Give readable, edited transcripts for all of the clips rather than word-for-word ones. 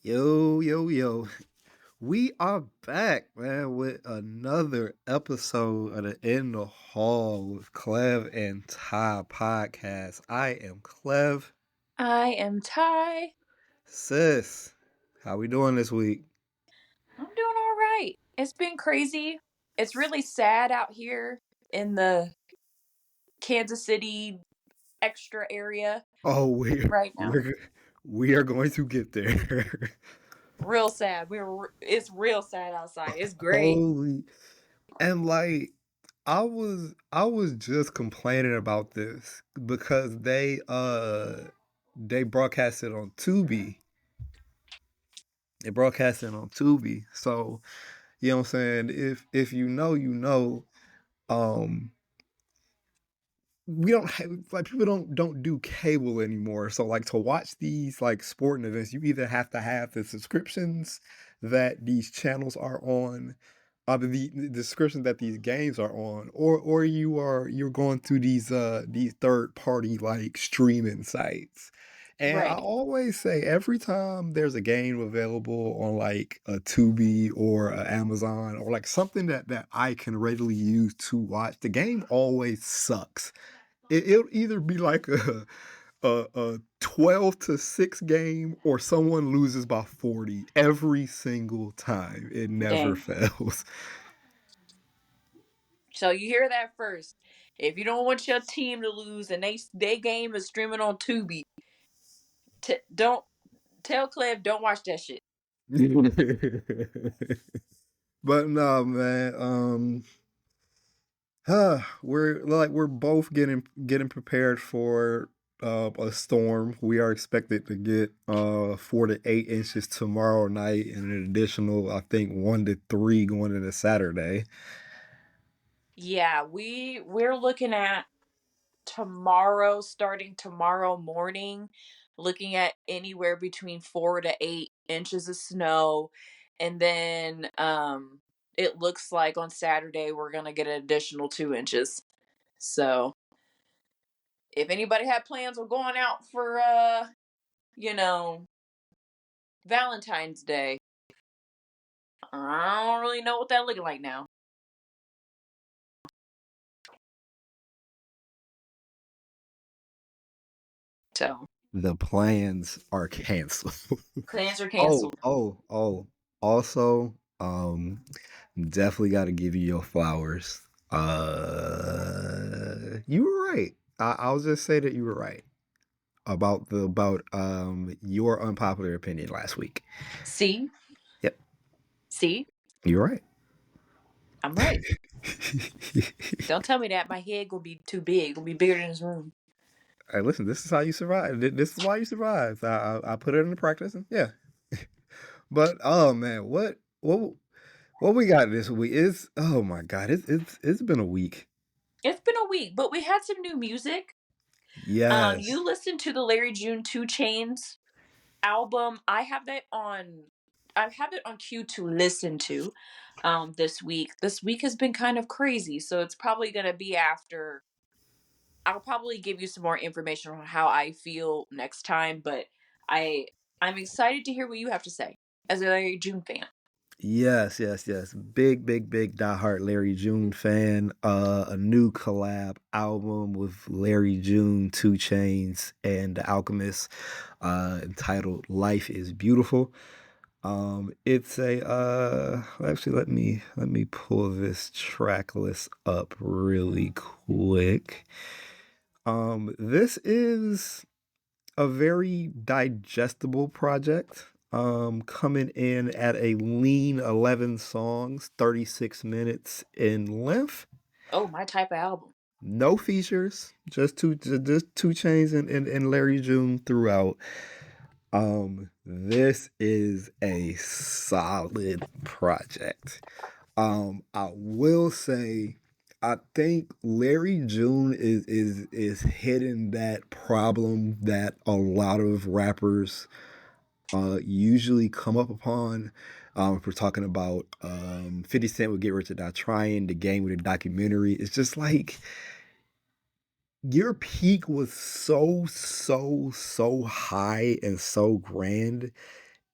Yo, yo, yo. We are back, man, with another episode of the In the Hall with Clev and Ty podcast. I am Clev. I am Ty. Sis, how we doing this week? I'm doing all right. It's been crazy. It's really sad out here in the Kansas City extra area Oh, we're right now. we're we are going to get there. Real sad. It's real sad outside. It's great. Holy, and like I was just complaining about this because they broadcast it on Tubi. They broadcast it on Tubi. So, you know what I'm saying? If you know, you know. Um we don't have, like, people don't do cable anymore. So like to watch these like sporting events, you either have to have the subscriptions that these channels are on, the subscription that these games are on, or you're going through these third party like streaming sites. And I Right. always say every time there's a game available on like a Tubi or a Amazon or like something that I can readily use to watch, the game always sucks. It'll either be like a 12-6 game or someone loses by 40 every single time. It never Dang. fails. So you hear that first. If you don't want your team to lose and they game is streaming on Tubi, don't tell Cleve don't watch that shit. But no, man. We're both getting prepared for a storm. We are expected to get 4 to 8 inches tomorrow night, and an additional, I think, 1 to 3 going into Saturday. Yeah, we're looking at tomorrow, starting tomorrow morning, looking at anywhere between 4 to 8 inches of snow. And then it looks like on Saturday we're gonna get an additional 2 inches. So if anybody had plans of going out for you know, Valentine's Day, I don't really know what that looking like now. So The plans are canceled. plans are Oh, canceled. oh, oh. Also, definitely got to give you your flowers. You were right. I'll just say that you were right about your unpopular opinion last week. See? Yep, See? you're right. I'm right. Don't tell me that my head gonna be too big. Gonna be bigger than this room. Hey, listen, this is how you survive. This is why you survive. I put it into practice, and yeah. But oh man, what we got this week is, oh my god, it's been a week. It's been a week, but we had some new music. You Yes. listened to the Larry June 2 Chains album. I have it on cue to listen to this week. This week has been kind of crazy, so it's probably gonna be after I'll probably give you some more information on how I feel next time, but I I'm excited to hear what you have to say as a Larry June fan. Yes, yes, yes. Big, big, big diehard Larry June fan. A new collab album with Larry June, 2 Chains, and The Alchemist, entitled "Life Is Beautiful." It's a actually let me pull this track list up really quick. This is a very digestible project. Coming in at a lean 11 songs, 36 minutes in length. Oh, my type of album. No features, just 2 Chains and Larry June throughout. This is a solid project. I will say, I think Larry June is hitting that problem that a lot of rappers usually come up upon. If we're talking about 50 Cent would Get Rich or Die Trying, The Game with a documentary. It's just like your peak was so high and so grand,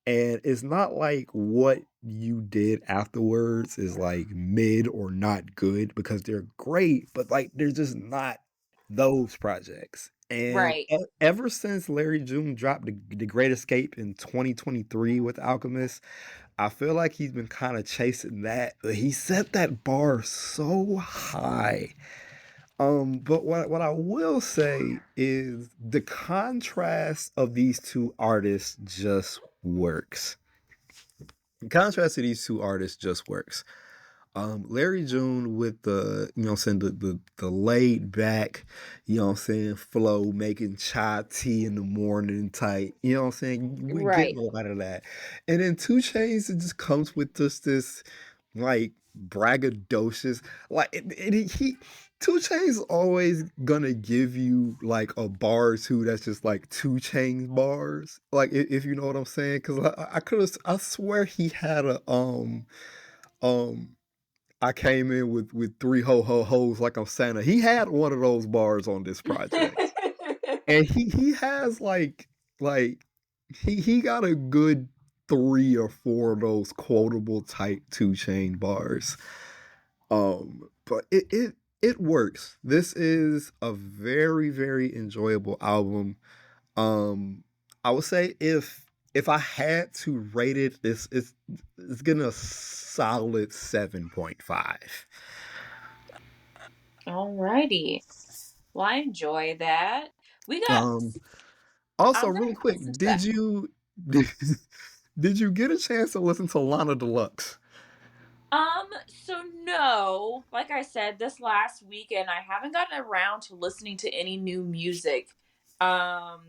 And it's not like what you did afterwards is like mid or not good because they're great, but like they're just not those projects. And Right. ever since Larry June dropped the Great Escape in 2023 with Alchemist, I feel like he's been kind of chasing that. But he set that bar so high. But what I will say is the contrast of these two artists just works. The contrast of these two artists just works. Larry June with the, you know what I'm saying, the laid back, you know what I'm saying, flow, making chai tea in the morning type, you know what I'm saying? We get Right. a lot of that. And then Two Chains, it just comes with just this like braggadocious, like he Two Chains always gonna give you like a bar or two that's just like Two Chains bars, like if you know what I'm saying. Because I could have, I swear he had a um I came in with three ho hoes like I'm Santa. He had one of those bars on this project, and he has like he got a good 3 or 4 of those quotable type Two Chain bars. But it works. This is a very enjoyable album. I would say if I had to rate it, it's getting a solid 7.5. Alrighty. Well, I enjoy that. We got. Um, Also, I'm really gonna quick, listen to that. did, did you get a chance to listen to Lana Deluxe? So no, like I said, this last weekend I haven't gotten around to listening to any new music. Um,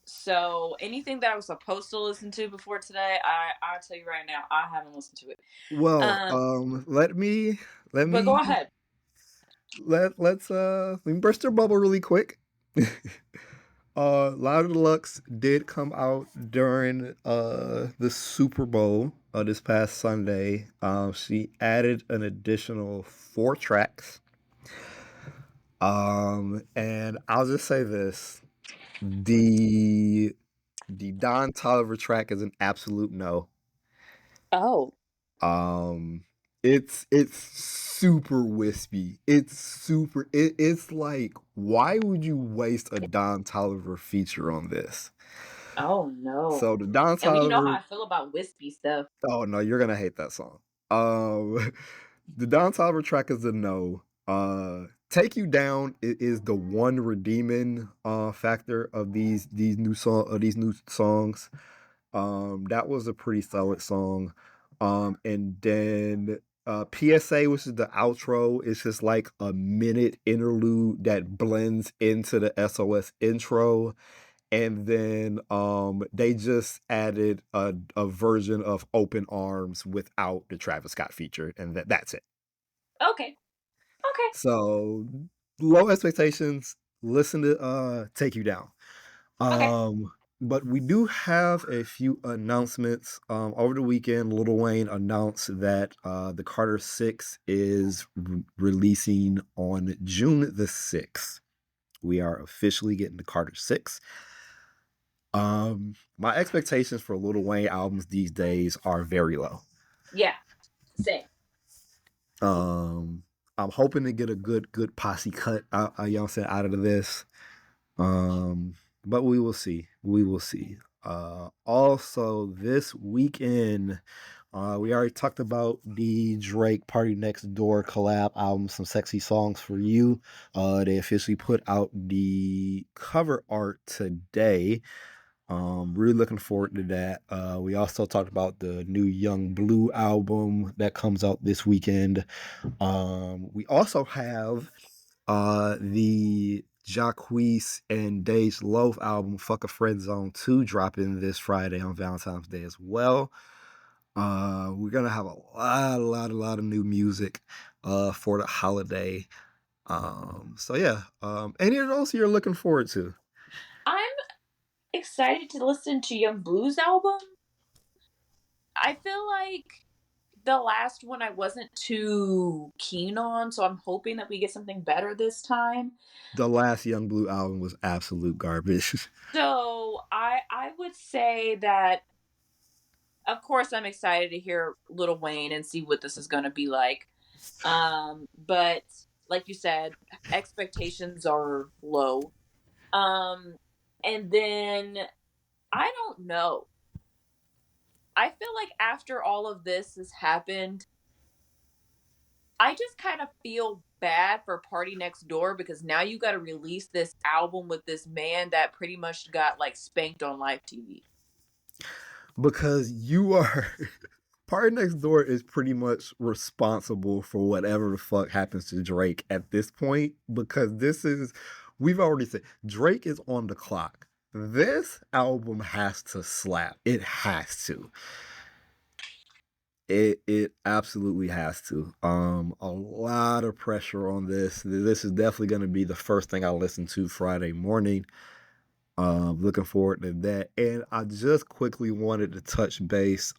so anything that I was supposed to listen to before today, I'll tell you right now, I haven't listened to it. Well, Um, let but go me ahead. let me burst your bubble really quick. Lana Deluxe did come out during the Super Bowl this past Sunday. She added an additional 4 tracks. And I'll just say this: the the Don Toliver track is an absolute no. Oh, Um, it's super wispy. It's like, why would you waste a Don Toliver feature on this? oh no. So the Don And we know how Toliver, I feel about wispy stuff. oh no, you're gonna hate that song. Um, the Don Toliver track is a no. Take You Down is the one redeeming factor of these new songs. That was a pretty solid song. And then PSA, which is the outro, is just like a minute interlude that blends into the SOS intro. And then they just added a version of Open Arms without the Travis Scott feature, and that's it. Okay. Okay. So low expectations. Listen to Take You Down. Okay. Um, but we do have a few announcements. Over the weekend, Lil Wayne announced that the Carter 6 is releasing on June the 6th. We are officially getting the Carter 6. My expectations for Lil Wayne albums these days are very low. Yeah. Same. Um, I'm hoping to get a good posse cut out, you know what I'm saying, out of this. Um, but we will see. We will see. Also this weekend, we already talked about the Drake Party Next Door collab album, Some Sexy Songs for You. They officially put out the cover art today. Really looking forward to that. We also talked about the new Young Blue album that comes out this weekend. We also have the Jacquees and Dej Loaf album, Fuck a Friend Zone 2, dropping this Friday on Valentine's Day as well. We're gonna have a lot of new music for the holiday. So yeah. Any of those you're looking forward to? I'm excited to listen to Young Blue's album. I feel like the last one I wasn't too keen on, so I'm hoping that we get something better this time. The last Young Blue album was absolute garbage. So I would say that of course, I'm excited to hear Lil Wayne and see what this is going to be like. But like you said, expectations are low. Um, and then I don't know. I feel like after all of this has happened, I just kind of feel bad for Party Next Door because now you got to release this album with this man that pretty much got like spanked on live TV. Because you are Party Next Door is pretty much responsible for whatever the fuck happens to Drake at this point. Because this is, we've already said, Drake is on the clock. This album has to slap. It has to. It absolutely has to. A lot of pressure on this. This is definitely going to be the first thing I listen to Friday morning. Looking forward to that. And I just quickly wanted to touch base.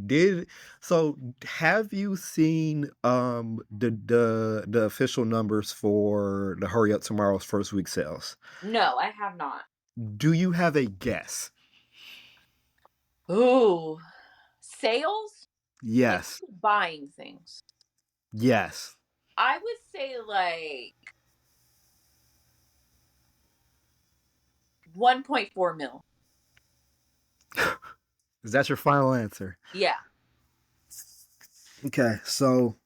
Did so have you seen the official numbers for the Hurry Up Tomorrow's first week sales? No, I have not. Do you have a guess? Ooh, sales? Like Yes. people buying things. Yes. I would say like 1.4 mil. Is that your final answer? Yeah. Okay, so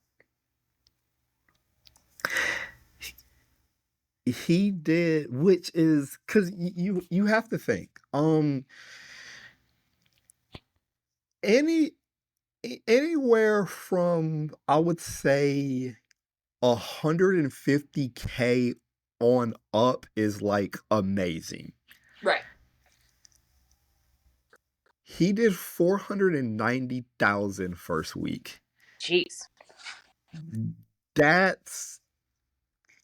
he did, which is because you have to think. Any anywhere from I would say 150K on up is like amazing. Right. He did 490,000 first week. Jeez. That's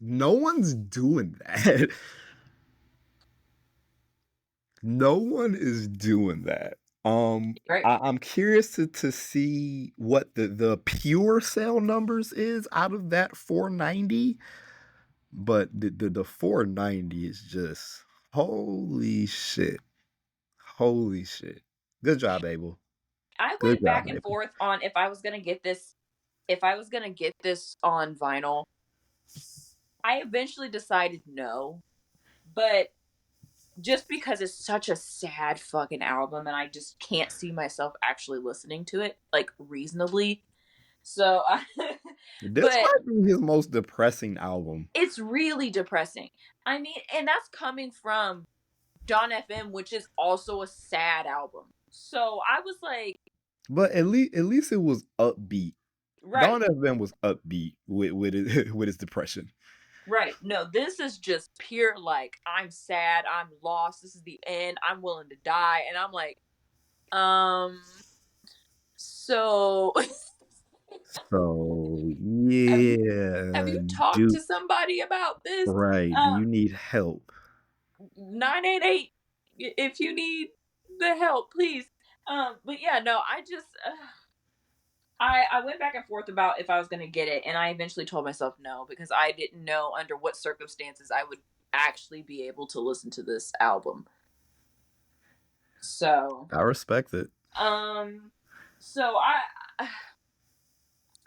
no one's doing that. No one is doing that. Right. I'm curious to see what the pure sale numbers is out of that 490, but the 490 is just holy shit, holy shit. Good job, Abel. I Good went job, back and Abel. forth on if I was gonna get this, if I was gonna get this on vinyl. I eventually decided no, but just because it's such a sad fucking album and I just can't see myself actually listening to it like reasonably. So, This but might be his most depressing album. it's really depressing. I mean, and that's coming from Dawn FM, which is also a sad album. So I was like, But at least it was upbeat. right, Dawn FM was upbeat with it, with its depression. right. No, this is just pure like I'm sad, I'm lost, this is the end, I'm willing to die. And I'm like, um, so So have you yeah, have you talked do to somebody about this? right. Do you need help? 988 if you need the help, please. But yeah, no, I just I went back and forth about if I was going to get it, and I eventually told myself no because I didn't know under what circumstances I would actually be able to listen to this album. So, I respect it. um, so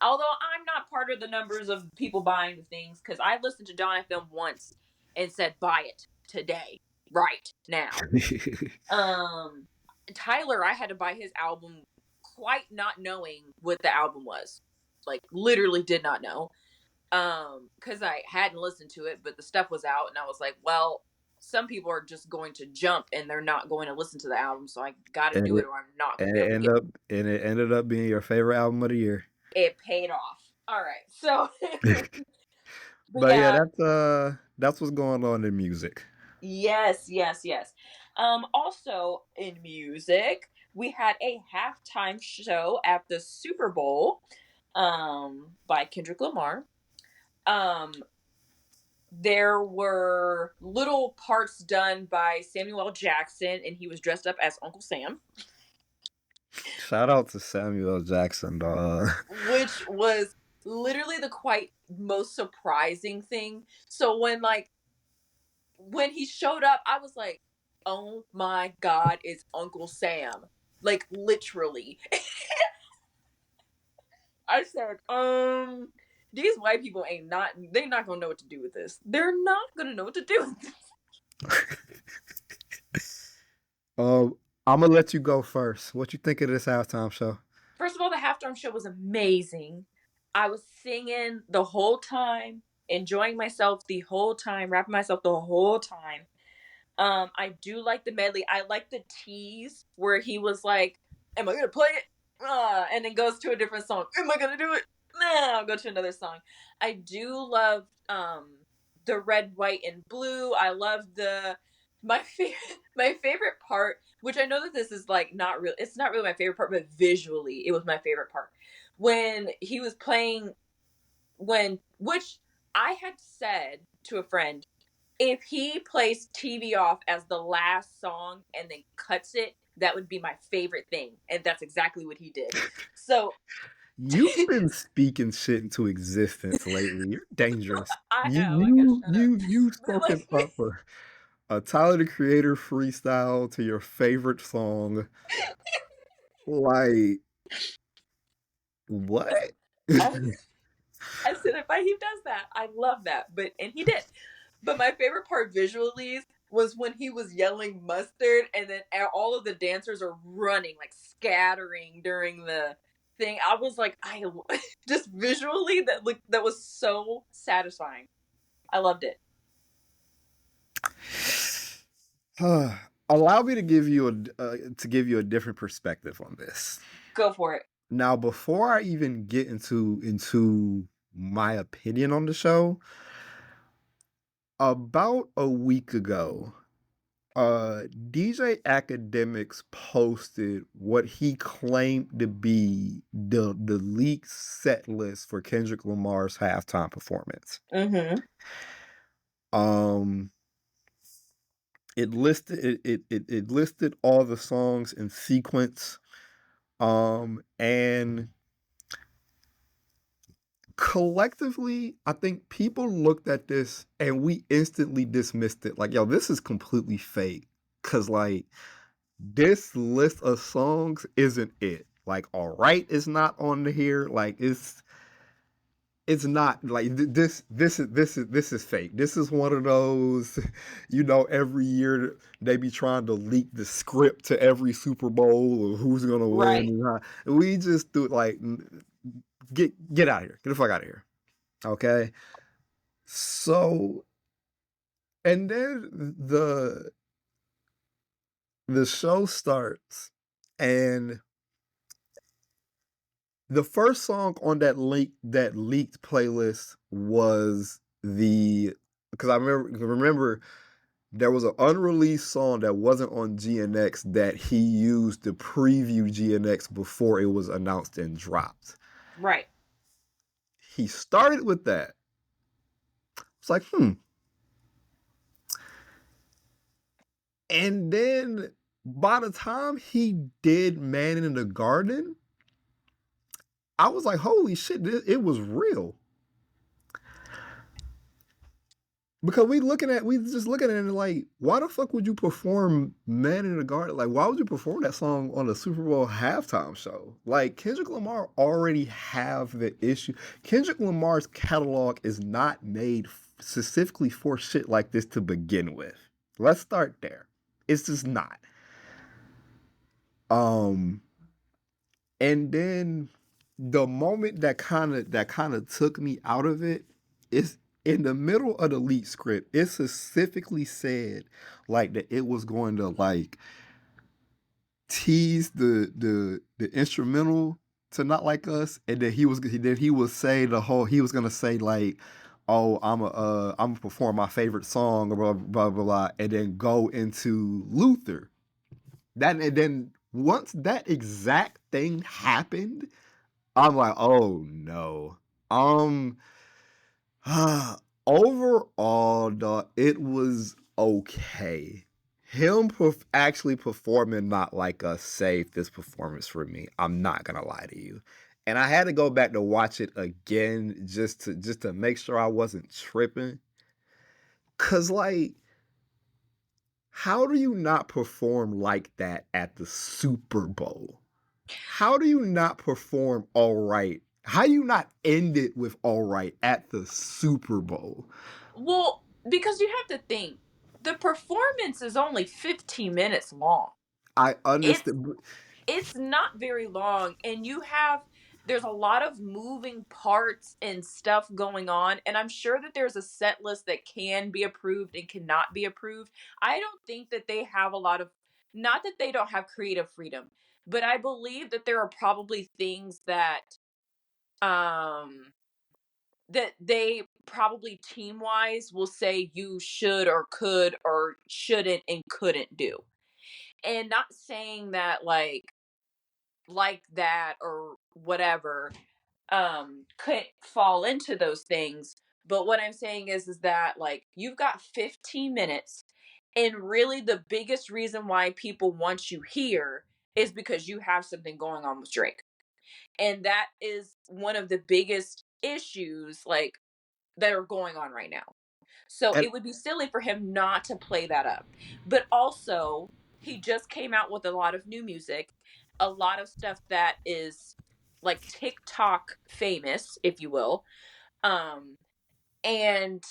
although I'm not part of the numbers of people buying the things, because I listened to Dawn FM once and said buy it today, right now. Um, Tyler, I had to buy his album quite not knowing what the album was. Like literally did not know. Because I hadn't listened to it, but the stuff was out, and I was like, well, some people are just going to jump and they're not going to listen to the album, so I got to and do it, it or I'm not going to and be it able to ended get up and it ended up being your favorite album of the year. it paid off. All right, so, but But yeah, yeah, that's what's going on in music. yes, yes, yes. Also in music, we had a halftime show at the Super Bowl, by Kendrick Lamar. Um, there were little parts done by Samuel L. Jackson, and he was dressed up as Uncle Sam, Shout out to Samuel Jackson, dog. which was literally the quite most surprising thing. So when he showed up, I was like, "Oh my god, it's Uncle Sam!" like literally. I said, these white people ain't not they not gonna know what to do with this. They're not gonna know what to do with this. I'm gonna let you go first. What you think of this halftime show? First of all, the halftime show was amazing. I was singing the whole time, enjoying myself the whole time, rapping myself the whole time. I do like the medley. I like the tease where he was like, "Am I gonna play it?" And then goes to a different song. Am I gonna do it? Nah, I'll go to another song. I do love the red, white, and blue. I love the my favorite my favorite part, which I know that this is like not real. It's not really my favorite part, but visually, it was my favorite part when he was playing when which I had said to a friend if he plays TV off as the last song and then cuts it, that would be my favorite thing. And that's exactly what he did. So You've been speaking shit into existence lately. You're dangerous. I You have. I gotta you shut up. you you But spoken like up a Tyler the Creator freestyle to your favorite song. Like what? I, I said if he does that, I love that. But and he did. But my favorite part visually was when he was yelling mustard and then all of the dancers are running, like scattering during the thing. I was like, I just visually that was so satisfying. I loved it. Allow me to give you a different perspective on this. Go for it. Now, before I even get into my opinion on the show, about a week ago, DJ Academics posted what he claimed to be the leaked set list for Kendrick Lamar's halftime performance. Mm-hmm. Um, it listed all the songs in sequence. And collectively, I think people looked at this and we instantly dismissed it. Like, yo, this is completely fake. Cause like this list of songs isn't it. Like, all right, is not on here. Like, it's not like this is fake. This is one of those, every year they be trying to leak the script to every Super Bowl of who's gonna win. Right. And we just do like get out of here. Get the fuck out of here. Okay. So and then the show starts and the first song on that leaked playlist was the because I remember there was an unreleased song that wasn't on GNX that he used to preview GNX before it was announced and dropped. Right. He started with that. It's like, And then by the time he did Man in the Garden, I was like, holy shit, it was real. Because we just looking at it like, why the fuck would you perform Man in the Garden? Like, why would you perform that song on the Super Bowl halftime show? Like, Kendrick Lamar already have the issue. Kendrick Lamar's catalog is not made specifically for shit like this to begin with. Let's start there. It's just not. Um, and then the moment that kind of took me out of it is in the middle of the leak script. It specifically said like that it was going to like tease the instrumental to Not Like Us, and that he was say he was gonna say like, oh, I'm gonna perform my favorite song, blah blah blah blah, and then go into Luther. That and then once that exact thing happened, I'm like, oh no. Um Overall, dog, it was okay. Him actually performing Not Like Us saved this performance for me. I'm not gonna lie to you. And I had to go back to watch it again just to make sure I wasn't tripping. Cause like how do you not perform like that at the Super Bowl? How do you not perform all right? How do you not end it with all right at the Super Bowl? Well, because you have to think, the performance is only 15 minutes long. I It's understand. it's not very long, and there's a lot of moving parts and stuff going on, and I'm sure that there's a set list that can be approved and cannot be approved. I don't think that they have a lot of, not that they don't have creative freedom, but I believe that there are probably things um that they probably team wise will say you should or could or shouldn't and couldn't do. And not saying that like that or whatever couldn't fall into those things, but what I'm saying is that like you've got 15 minutes, and really the biggest reason why people want you here is because you have something going on with Drake. And that is one of the biggest issues like that are going on right now. So And it would be silly for him not to play that up. But also, he just came out with a lot of new music, a lot of stuff that is like TikTok famous, if you will. Um, and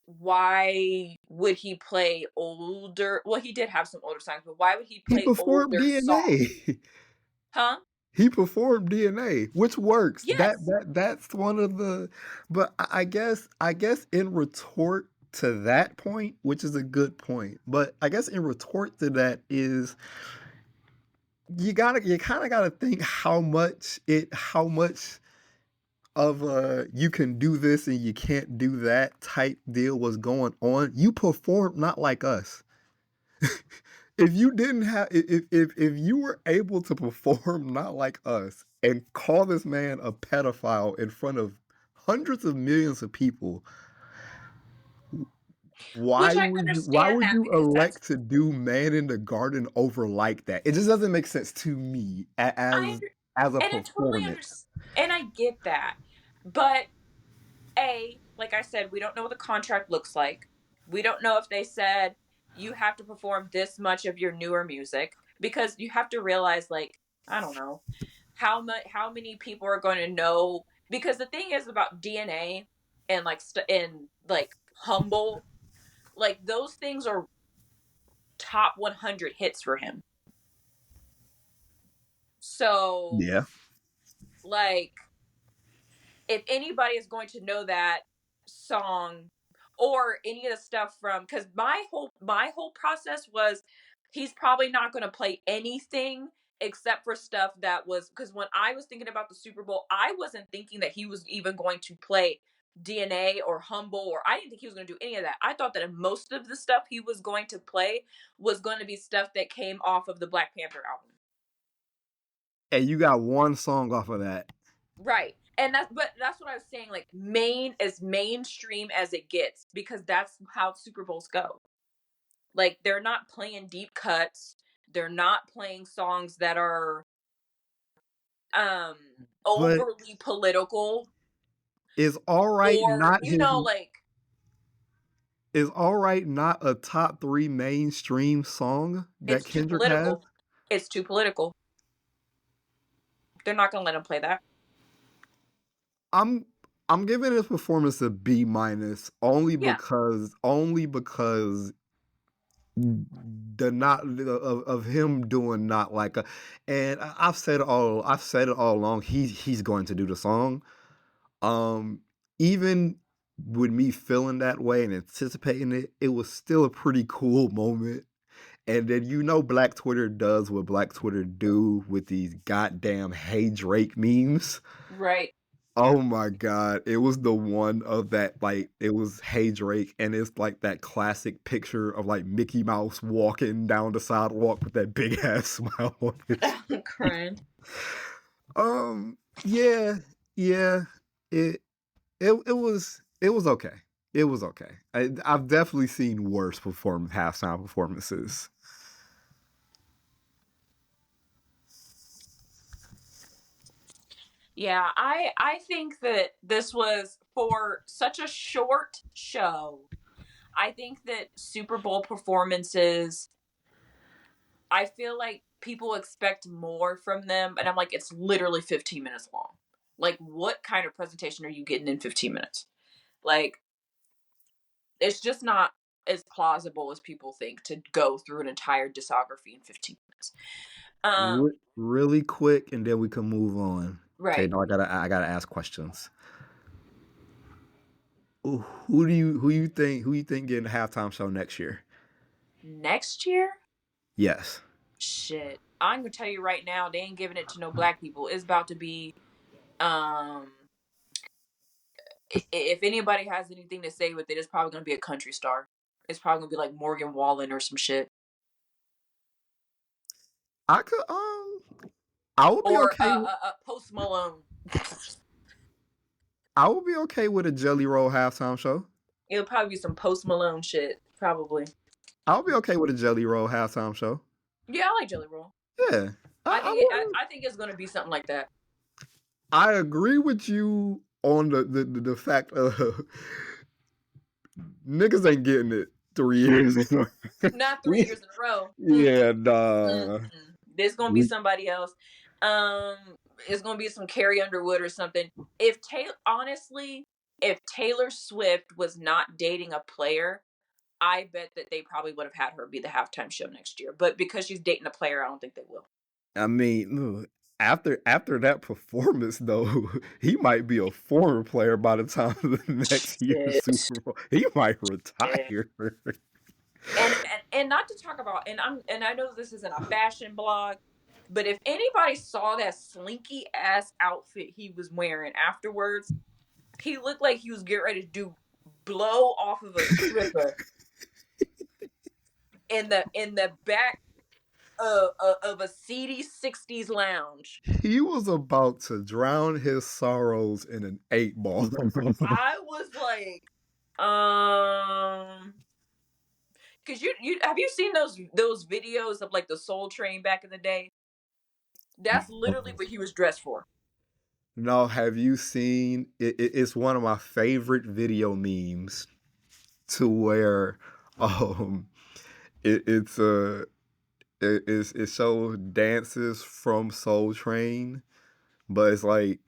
why would he play older? Well, he did have some older songs, but why would he he play performed older songs? DNA. Huh? He performed DNA, which works. Yes. That's one of the. But I guess in retort to that point, which is a good point. But I guess in retort to that is you kind of gotta think how much of a you can do this and you can't do that type deal was going on. You performed not like us. If you didn't have if you were able to perform not like us and call this man a pedophile in front of hundreds of millions of people, Which I why understand would that you because that's elect to do Man in the Garden over like that? It just doesn't make sense to me I under, as a and I totally performance. understand, and I get that. But like I said, we don't know what the contract looks like. We don't know if they said you have to perform this much of your newer music, because you have to realize, like, I don't know how many people are going to know, because the thing is about DNA and like and like Humble, like those things are top 100 hits for him. So Yeah. like if anybody is going to know that song or any of the stuff from, because my whole process was he's probably not going to play anything except for stuff that was, because when I was thinking about the Super Bowl, I wasn't thinking that he was even going to play DNA or Humble, or I didn't think he was going to do any of that. I thought that most of the stuff he was going to play was going to be stuff that came off of the Black Panther album. And you got one song off of that. Right. And that's what I was saying, like mainstream as it gets, because that's how Super Bowls go. Like they're not playing deep cuts. They're not playing songs that are um But overly political, is all right or not his like is all right not a top 3 mainstream song that it's too Kendrick has? political. It's too political. They're not going to let him play that. I'm I'm giving his performance a B minus Yeah. only because the not of him doing not like a, and I've said it all along, he's going to do the song. Um Even with me feeling that way and anticipating it, it was still a pretty cool moment. And then Black Twitter does what Black Twitter do with these goddamn "Hey Drake" memes. Right. Oh my god, it was the one of that, like, it was "Hey Drake," and it's like that classic picture of like Mickey Mouse walking down the sidewalk with that big ass smile on his. I'm crying. Um, yeah, yeah, it it was okay. It was okay. I've definitely seen worse halftime performances. Yeah, I think that this was for such a short show. I think that Super Bowl performances, I feel like people expect more from them, and I'm like, it's literally 15 minutes long. Like, what kind of presentation are you getting in 15 minutes? Like, it's just not as plausible as people think to go through an entire discography in 15 minutes. Really quick, and then we can move on. Okay, Right. now I gotta ask questions. Who you think getting the halftime show next year? Next year? Yes. Shit. I'm gonna tell you right now, they ain't giving it to no black people. It's about to be, um, if anybody has anything to say with it, it's probably gonna be a country star. It's probably gonna be like Morgan Wallen or some shit. I could I would be Or okay. Post Malone. I would be okay with a Jelly Roll halftime show. It'll probably be some Post Malone shit. Probably. I would be okay with a Jelly Roll halftime show. Yeah, I like Jelly Roll. Yeah, I I think wouldn't. I think it's gonna be something like that. I agree with you on the fact of niggas ain't getting it 3 years. Not 3 years we in a row. yeah, Mm-mm. nah. There's gonna be We somebody else. Um, it's gonna be some Carrie Underwood or something. If Taylor, honestly, if Taylor Swift was not dating a player, I bet that they probably would have had her be the halftime show next year. But because she's dating a player, I don't think they will. I mean, after that performance though, he might be a former player by the time of the next year's Shit. Super Bowl. He might Shit. retire. And not to talk about, and I know this isn't a fashion blog, but if anybody saw that slinky ass outfit he was wearing afterwards, he looked like he was getting ready to do blow off of a stripper in the back of a seedy 60s lounge. He was about to drown his sorrows in an 8 ball. I was like, because you have you seen those videos of like the Soul Train back in the day? That's literally what he was dressed for. No, have you seen it's one of my favorite video memes to where um it's it shows dances from Soul Train, but it's like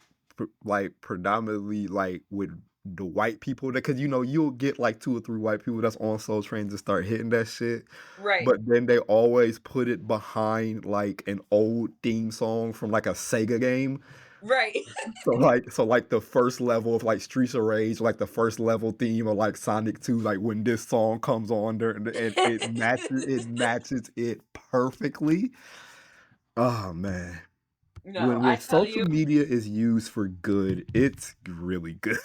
predominantly like with the white people that because you'll get like 2 or 3 white people that's on Soul Train to start hitting that shit, Right, but then they always put it behind like an old theme song from like a Sega game. right. So like the first level of like Streets of Rage, like the first level theme of like Sonic 2, like when this song comes on there and it matches it perfectly. Oh man. No, When I tell social you, media is used for good, it's really good.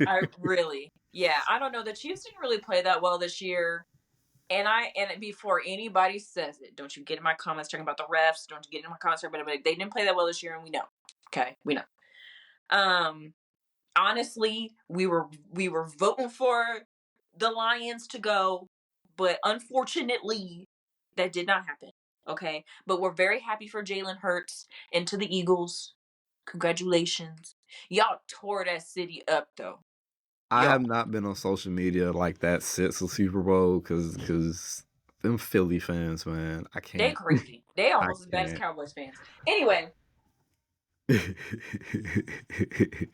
I really, yeah, I don't know. The Chiefs didn't really play that well this year. And before anybody says it, don't you get in my comments talking about the refs, don't you get in my comments talking about it, they didn't play that well this year, and we know. Okay, we know. Um, honestly, we were voting for the Lions to go, but unfortunately, that did not happen. Okay, but we're very happy for Jalen Hurts and to the Eagles. Congratulations, y'all tore that city up though, I have y'all. not been on social media like that since the Super Bowl because them Philly fans, man, I They can't. crazy. They I almost as bad as can't. Cowboys fans. Anyway,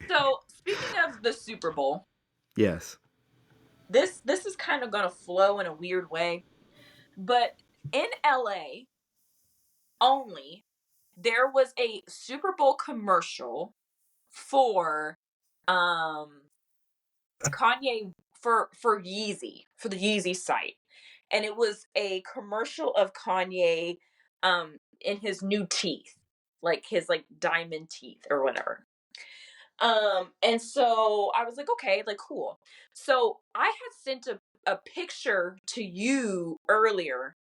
so speaking of the Super Bowl, Yes. this is kind of gonna flow in a weird way, but in LA only, there was a Super Bowl commercial for um Kanye for Yeezy, for the Yeezy site. And it was a commercial of Kanye in his new teeth, like his like diamond teeth or whatever. And so I was like, okay, like cool. So I had sent a picture to you earlier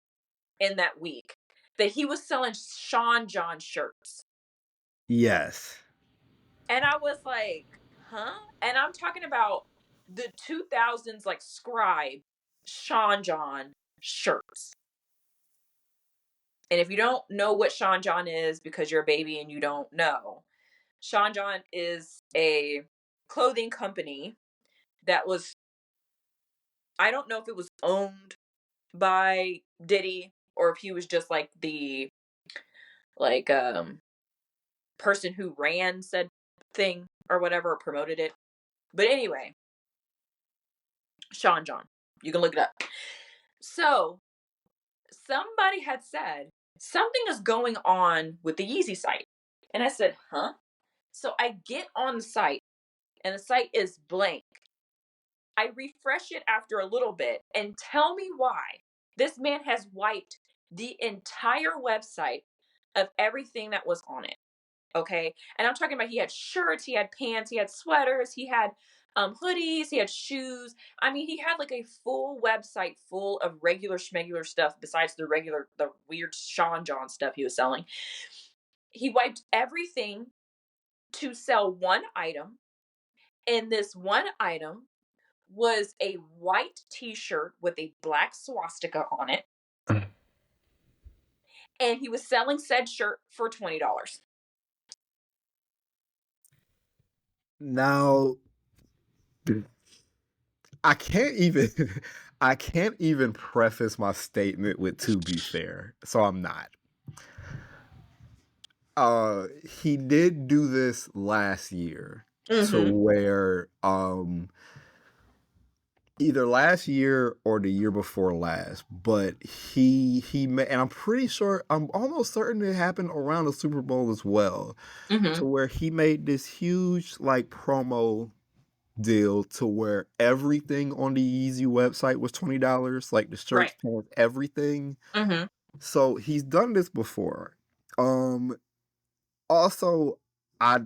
in that week that he was selling Sean John shirts. Yes. And I was like, huh? And I'm talking about the 2000s like scribe Sean John shirts. And if you don't know what Sean John is because you're a baby and you don't know, Sean John is a clothing company that was I don't know if it was owned by Diddy or if he was just like the like person who ran said thing or whatever, or promoted it. But anyway, Sean John. You can look it up. So somebody had said something is going on with the Yeezy site. And I said, huh? So I get on the site and the site is blank. I refresh it after a little bit and tell me why this man has wiped the entire website of everything that was on it. Okay. And I'm talking about he had shirts, he had pants, he had sweaters, he had hoodies, he had shoes. I mean, he had like a full website full of regular schmegular stuff besides the weird Sean John stuff he was selling. He wiped everything to sell one item, and this one item was a white t-shirt with a black swastika on it, and he was selling said shirt for $20. Now, I can't even I can't even preface my statement with "to be fair," so I'm not. He did do this last year to Mm-hmm. where either last year or the year before last, but he made, and I'm pretty sure, I'm almost certain it happened around the Super Bowl as well, Mm-hmm. to where he made this huge like promo deal to where everything on the Yeezy website was $20, like the Right. shirts, pants, everything. Mm-hmm. So he's done this before. Um, Also, I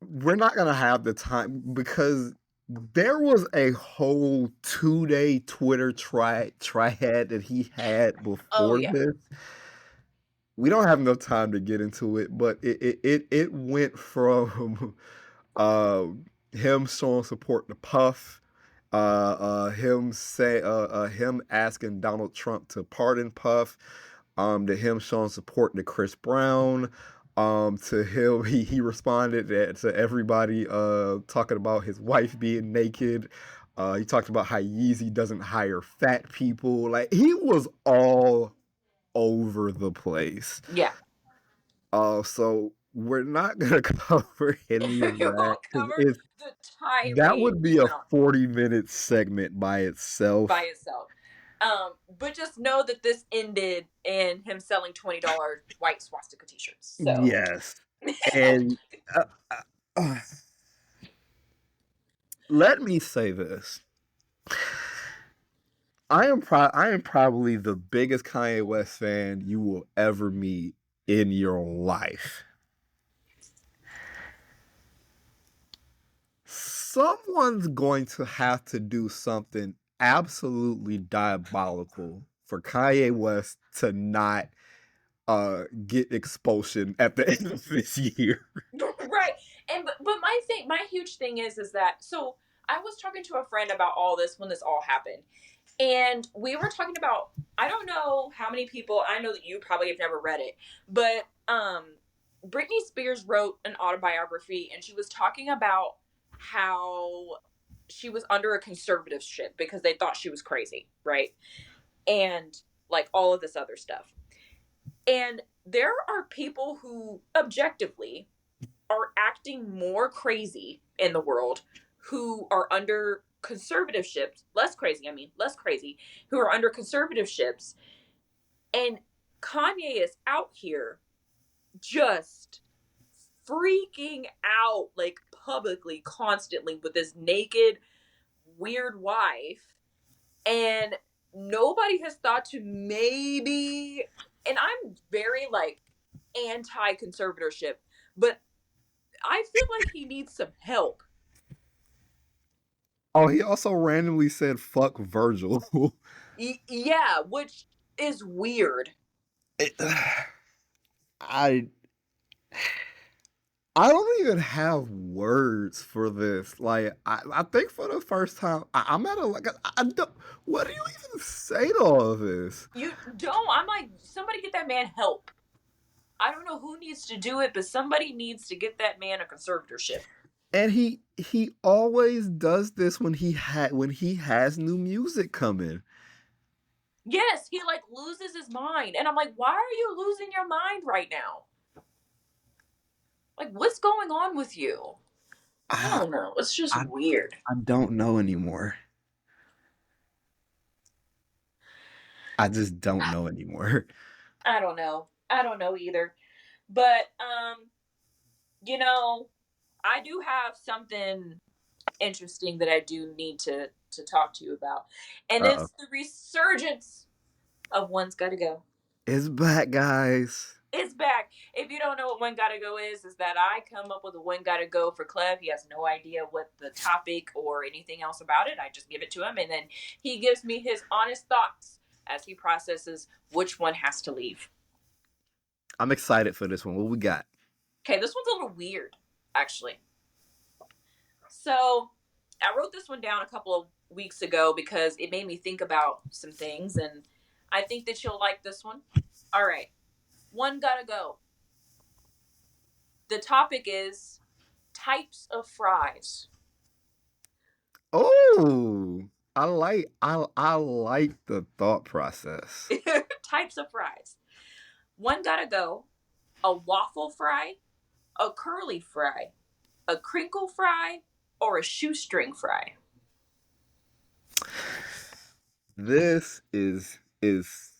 we're not gonna have the time because there was a whole 2-day Twitter triad that he had Oh before yeah. this. We don't have enough time to get into it, but it went from him showing support to Puff, him asking Donald Trump to pardon Puff, to him showing support to Chris Brown, to him he responded to everybody talking about his wife being naked. He talked about how Yeezy doesn't hire fat people. Like he was all over the place. Yeah. So we're not gonna cover any of We that won't because cover it's the that tirade would he be a went on 40-minute segment by by itself. itself. But just know that this ended in him selling $20 white swastika t-shirts. So Yes. And uh, uh, uh, let me say this. I am probably the biggest Kanye West fan you will ever meet in your life. Someone's going to have to do something absolutely diabolical for Kanye West to not get expulsion at the end of this year. right. And but my huge thing is that so I was talking to a friend about all this when this all happened. And we were talking about I don't know how many people, I know that you probably have never read it, but Britney Spears wrote an autobiography and she was talking about how she was under a conservatorship because they thought she was crazy, right? And like all of this other stuff. And there are people who objectively are acting more crazy in the world who are under conservatorships, less crazy, I mean, less crazy, who are under conservatorships. And Kanye is out here just freaking out like publicly constantly with this naked weird wife, and nobody has thought to maybe, and I'm very like anti conservatorship, but I feel like he needs some help. Oh, he also randomly said "fuck Virgil." Yeah, which is weird. It- I I don't even have words for this. Like, I think for the first time, I'm at a like, I don't. What do you even say to all of this? You don't. I'm like, somebody get that man help. I don't know who needs to do it, but somebody needs to get that man a conservatorship. And he always does this when he has new music coming. Yes, he like loses his mind. And I'm like, why are you losing your mind right now? Like, what's going on with you? I I don't know. It's just I weird. I don't know anymore. I just don't know anymore. I don't know. I don't know either. But you know, I do have something interesting that I do need to talk to you about. And Uh-oh. it's the resurgence of One's Gotta Go. It's back, guys. It's back. If you don't know what One Gotta Go is that I come up with a One Gotta Go for Clev. He has no idea what the topic or anything else about it. I just give it to him, and then he gives me his honest thoughts as he processes which one has to leave. I'm excited for this one. What we got? Okay, this one's a little weird, actually. So I wrote this one down a couple of weeks ago because it made me think about some things, and I think that you'll like this one. All right, One Gotta Go. The topic is types of fries. Oh, I like the thought process. Types of fries. One gotta go. A waffle fry, a curly fry, a crinkle fry, or a shoestring fry. This this is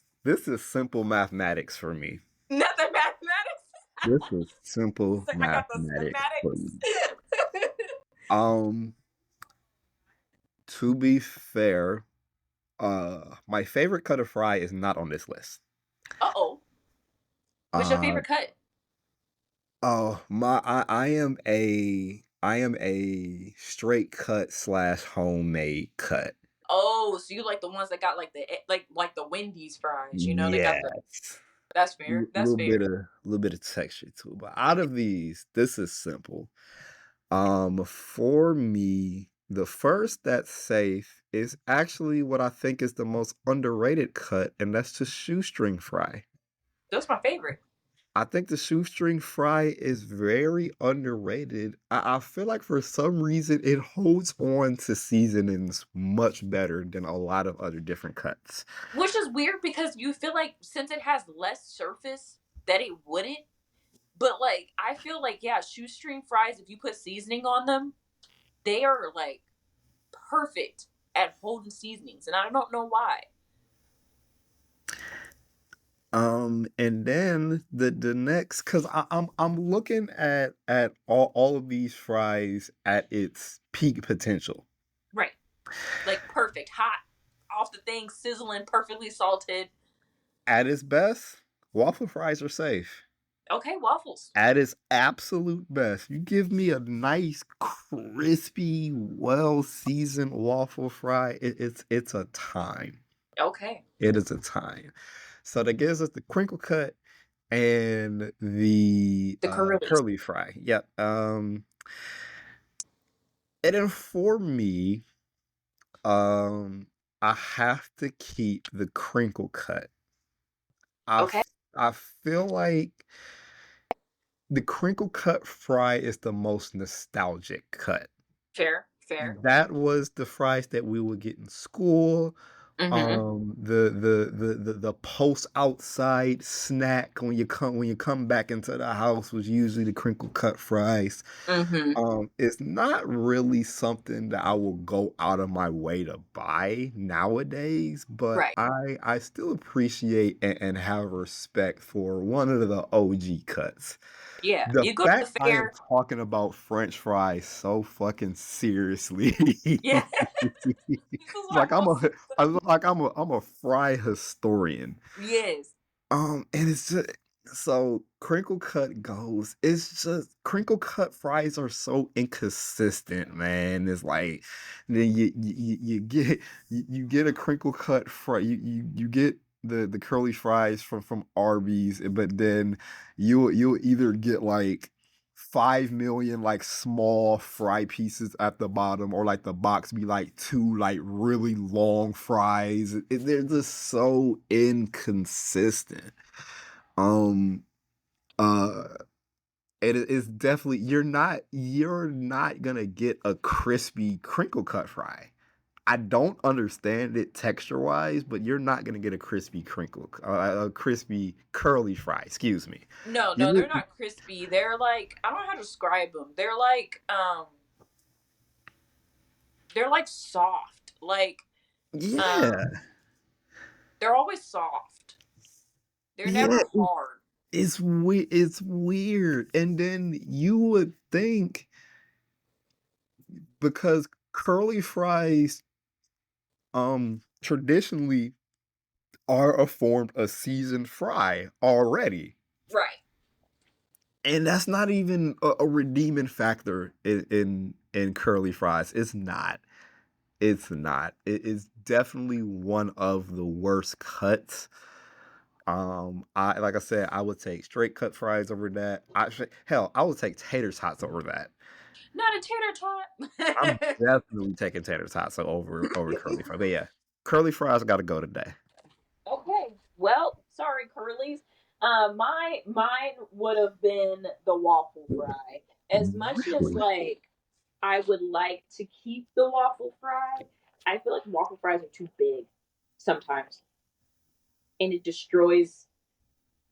simple mathematics for me. Nothing mathematics. This is simple He's like, I got the mathematics for me. schematics. Um, to be fair, my favorite cut of fry is not on this list. Uh oh. What's your Uh, favorite cut? oh my, I am a straight cut slash homemade cut. Oh, so you like the ones that got like like the Wendy's fries? You know, they got the. Yes. That's A fair. That's little fair. bit of texture to it. But out of these, this is simple. For me, the first that's safe is actually what I think is the most underrated cut, and that's the shoestring fry. That's my favorite. I think the shoestring fry is very underrated. I feel like for some reason it holds on to seasonings much better than a lot of other different cuts. Which is weird because you feel like since it has less surface that it wouldn't. But like I feel like yeah, shoestring fries if you put seasoning on them, they are like perfect at holding seasonings, and I don't know why. And then the next, cause I'm looking at all of these fries at its peak potential. Right, like perfect, hot off the thing, sizzling, perfectly salted. At its best, waffle fries are safe. Okay, waffles. At its absolute best, you give me a nice, crispy, well-seasoned waffle fry, it's a time. Okay, It is a time. So that gives us the crinkle cut and the the curlies. curly fry. Yep. And then for me, um, I have to keep the crinkle cut. I Okay, f- I feel like the crinkle cut fry is the most nostalgic cut. fair, fair. That was the fries that we would get in school. Mm-hmm. The post outside snack when you come back into the house was usually the crinkle cut fries. Mm-hmm. It's not really something that I will go out of my way to buy nowadays, but Right. I still appreciate and have respect for one of the OG cuts. Yeah. The You go to the fact I am fair. talking about French fries so fucking seriously. Yeah. This is why Like I'm most. a I'm a fry historian. Yes. And it's just so crinkle cut goes. It's just crinkle cut fries are so inconsistent, man. It's like then you get you get a crinkle cut fry. You get the curly fries from Arby's, but then you'll either get like 5 million like small fry pieces at the bottom, or like the box be like two like really long fries. They're just so inconsistent. Um, uh, It's definitely you're not gonna get a crispy crinkle cut fry. I don't understand it texture wise, but you're not gonna get a crispy curly fry. Excuse me. No, no, You're they're not crispy. They're like, I don't know how to describe them. They're like soft. Like um yeah, they're always soft. They're yeah. never hard. It's weird, and then you would think because curly fries, traditionally a seasoned fry already. Right. And that's not even a redeeming factor in curly fries. It's not. It's not. It is definitely one of the worst cuts. I like I said, I would take straight cut fries over that. Hell, I would take tater tots over that. Not a tater I'm tot. definitely taking tater tots over curly fries. But yeah, curly fries got to go today. Okay. Well, sorry, Curly's. Mine would have been the waffle fry. As much as Really? like I would like to keep the waffle fry, I feel like waffle fries are too big sometimes, and it destroys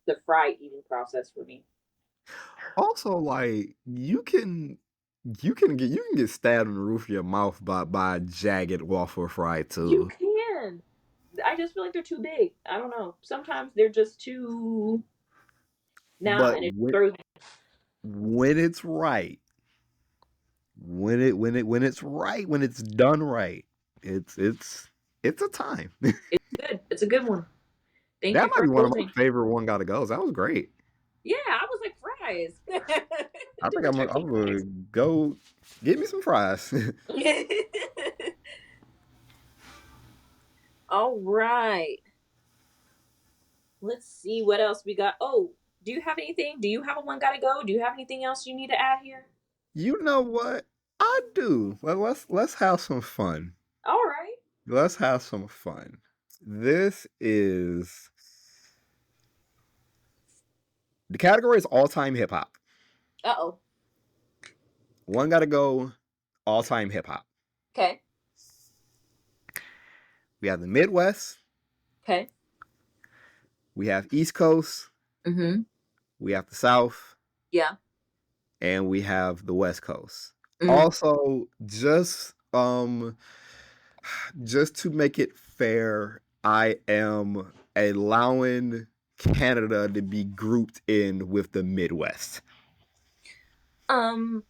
the fry eating process for me. Also, like you can get stabbed in the roof of your mouth by a jagged waffle fry You too. can. I just feel like they're too big. I don't know. Sometimes they're just too nah, But and it when throws. when it's right, when it's done right, it's a time. It's good. It's a good one. Thank That you might for be one of my indulging. favorite one gotta goes. That was great. Yeah, I was like fries. I think Different types I'm of gonna fries. go get me some fries. All right. Let's see what else we got. Oh, do you have anything? Do you have a one gotta go? Do you have anything else you need to add here? You know what? I do. Let's have some fun. All right. Let's have some fun. This is the category is all time hip hop. Uh oh. One gotta go all time hip hop. Okay. We have the Midwest, Okay. we have East Coast, Mm-hmm. we have the South, Yeah. and we have the West Coast. Mm. Also, just to make it fair, I am allowing Canada to be grouped in with the Midwest. Um.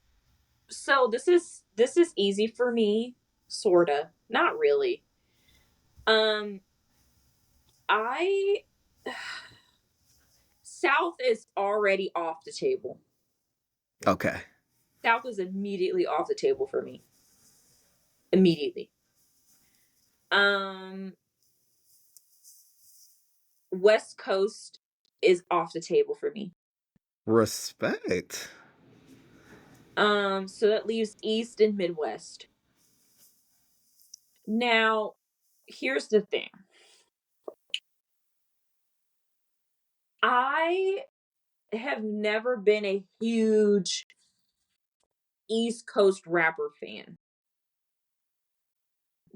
So this is easy for me, sorta. Not really. Um. I South is already off the table. Okay. South is immediately off the table for me. Immediately. Um. West Coast is off the table for me. Respect. So that leaves East and Midwest. Now, here's the thing. I have never been a huge East Coast rapper fan.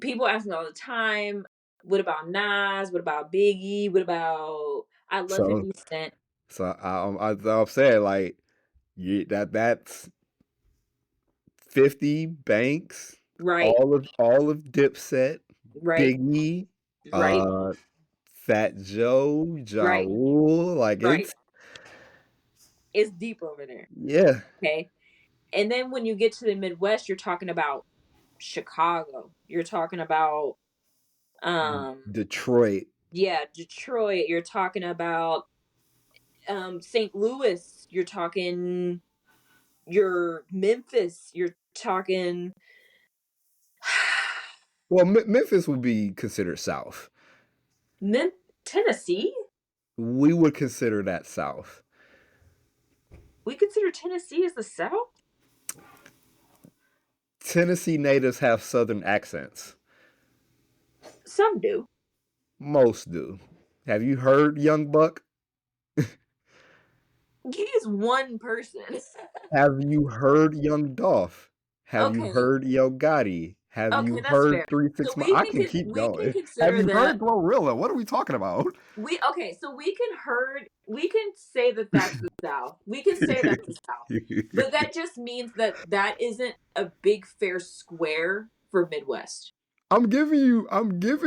People ask me all the time, what about Nas? What about Biggie? What about I love So 50 Cent. I'm saying like that's 50 Banks, Right, all of Dipset, right, Biggie, right, uh Fat Joe, Ja right, Rule, like right. it's It's deep over there. yeah. Okay. And then when you get to the Midwest, you're talking about Chicago. You're talking about Detroit. yeah, Detroit. You're talking about St. Louis. You're talking your Memphis. You're talking Well, Memphis would be considered South. Mem- Tennessee. We would consider that South. We consider Tennessee as the South. Tennessee natives have Southern accents. Some do. Most do. Have you heard Young Buck? He's one person. Have you heard Young Dolph? Have you Okay. heard Yo Gotti? Have Okay, you that's heard fair. Three So Six? I can keep we can going. Have consider you that heard Glorilla? What are we talking about? we okay, so we can say that that's the South. We can say that's the South. But that just means that that isn't a big fair square for Midwest. I'm giving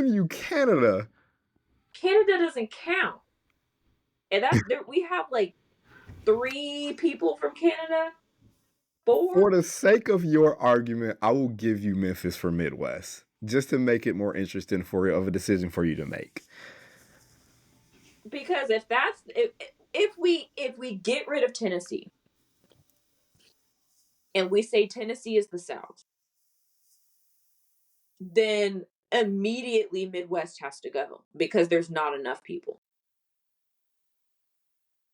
you Canada. Canada doesn't count. And that's there we have like 3 people from Canada. 4? For the sake of your argument, I will give you Memphis for Midwest, just to make it more interesting for you of a decision for you to make. Because if we get rid of Tennessee and we say Tennessee is the South, then immediately Midwest has to go because there's not enough people.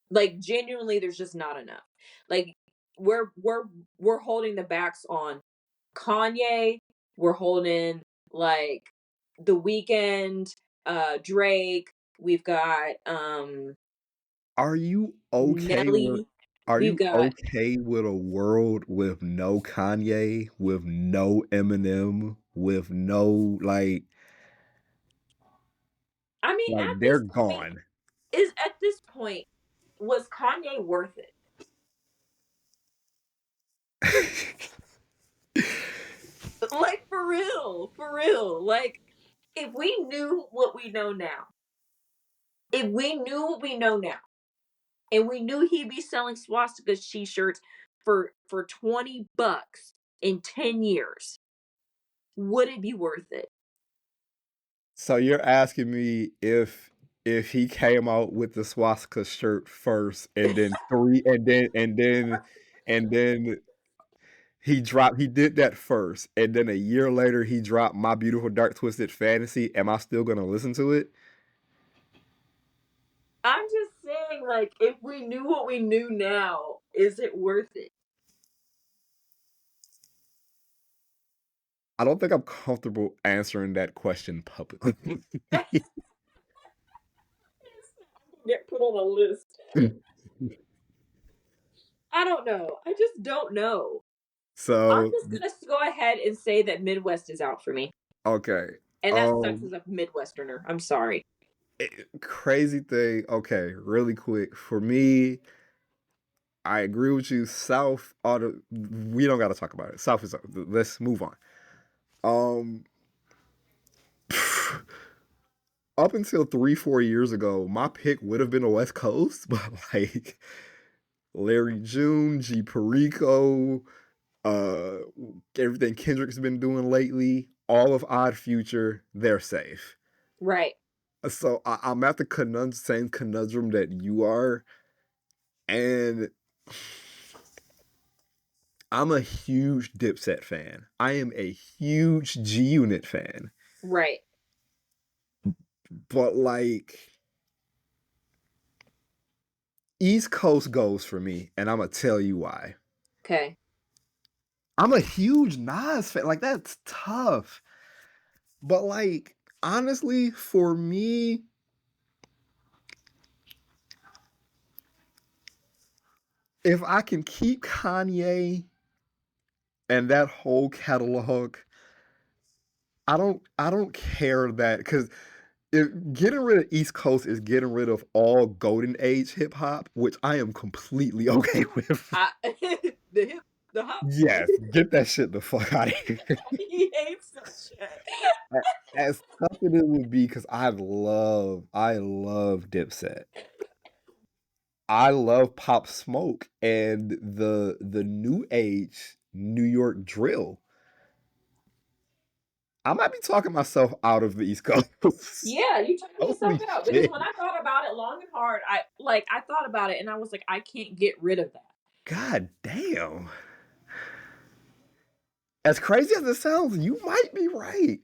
Like genuinely there's just not enough. Like we're we're we're holding the backs on Kanye, we're holding like The Weeknd, Drake, we've got Are you okay with Nelly, are we've you got okay with a world with no Kanye, with no Eminem, with no I mean like at they're this point gone. is at this point was Kanye worth it? Like for real. Like if we knew what we know now, if we knew what we know now, and we knew he'd be selling swastika t-shirts for $20 in 10 years, would it be worth it? So you're asking me if he came out with the swastika shirt first and then three and then he did that first and then a year later he dropped My Beautiful Dark Twisted Fantasy, am I still gonna listen to it? I'm just saying, like, if we knew what we knew now, is it worth it? I don't think I'm comfortable answering that question publicly. Get put on a list. I don't know. I just don't know. I'm So just gonna go ahead and say that Midwest is out for me. okay. And that sucks Um as a Midwesterner. I'm sorry. Crazy thing. Okay, really quick. For me, I agree with you. South auto we don't gotta talk about it. South is let's move on. Um Up until 3, 4 years ago, my pick would have been the West Coast, but like Larry June, G Perico, uh everything Kendrick's been doing lately, all of Odd Future, they're safe. Right. So I'm at the same conundrum that you are, and I'm a huge Dipset fan. I am a huge G Unit fan, Right. but like East Coast goes for me, and I'm gonna tell you why. Okay. I'm a huge Nas fan. Like that's tough, but like honestly, for me, if I can keep Kanye and that whole catalog, I don't care that because if getting rid of East Coast is getting rid of all golden age hip hop, which I am completely okay with. I the hip the hop Yes, get that shit the fuck out of here. he hates that shit. As tough as it would be, because I love Dipset. I love Pop Smoke and the new age New York drill. I might be talking myself out of the East Coast. Yeah, you took yourself Holy out because shit. when I thought about it long and hard, I thought about it and I was like, I can't get rid of that. God damn. As crazy as it sounds, you might be right.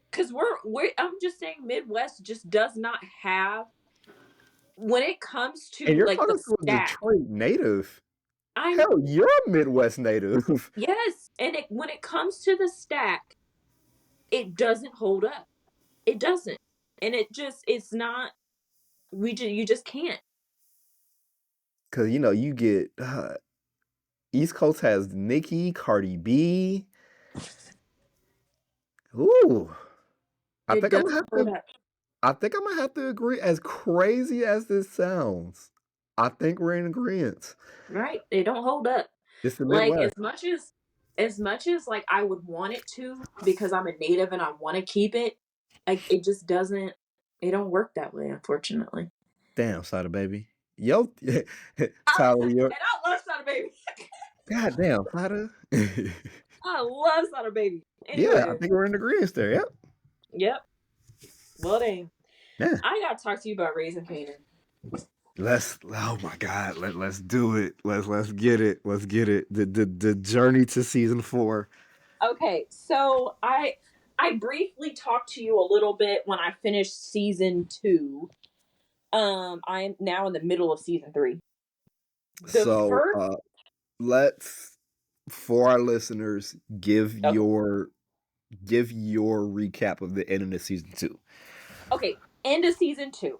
Because we're I'm just saying Midwest just does not have when it comes And to you're like the talking to a stack. Detroit native. I'm Hell, you're a Midwest native. yes, and when it comes to the stack, it doesn't hold up. It doesn't. And it's not you just can't. Cause you get East Coast has Nicki, Cardi B. Ooh, I It think I'm doesn't gonna have hold to. up. I think I'm gonna have to agree. As crazy as this sounds, I think we're in agreement. Right? They don't hold up. It's the Like Midwest. as much as like I would want it to because I'm a native and I want to keep it, like it just doesn't it don't work that way, unfortunately. Damn, Sada baby. Yo, And Tyler, yo, I love Sada Baby. God damn, Sada. I love Sada Baby. Yeah, I Anyway, think we're in agreement there. Yep. yep. Well dang. Yeah. I gotta talk to you about Raising Kanan. Let's. Oh my God. Let's do it. Let's get it. Let's get it. The journey to season 4. Okay, so I briefly talked to you a little bit when I finished season 2. I am now in the middle of season 3. The So first let's, for our listeners, okay, give your recap of the end of the season 2. okay, end of season 2.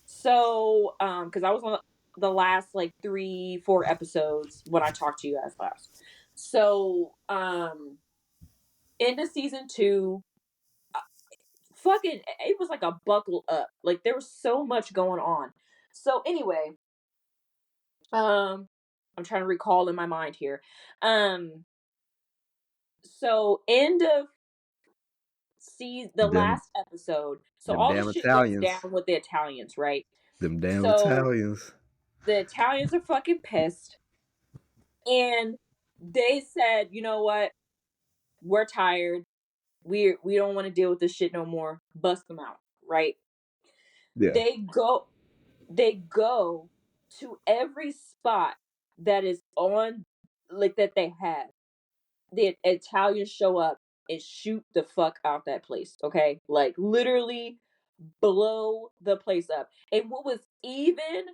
So because I was on the last like 3 4 episodes when I talked to you guys last. So end of season 2, fucking it was like a buckle up. Like there was so much going on. So anyway, I'm trying to recall in my mind here. Um so end of see the Them last episode. So them all the damn shit goes down Italians. with the Italians, right? Them damn So Italians. the Italians are fucking pissed and they said, "You know what? We're tired. We don't want to deal with this shit no more. Bust them out." Right? Yeah. They go they go to every spot that is on like that they have. The Italians show up and shoot the fuck out that place, okay? Like literally blow the place up. And what was even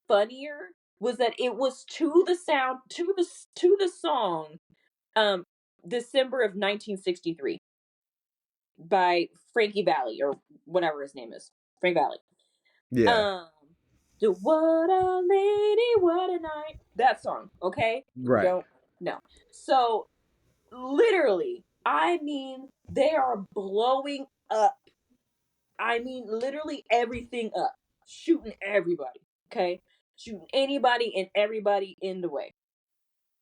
funnier was that it was to the sound to the song um December of 1963 by Frankie Valli or whatever his name is. Frank Valli. Yeah. Um the What a Lady, What a Night. That song, okay? Right. Don't no. So literally, I mean, they are blowing up. I mean, literally everything up, shooting everybody. Okay, shooting anybody and everybody in the way.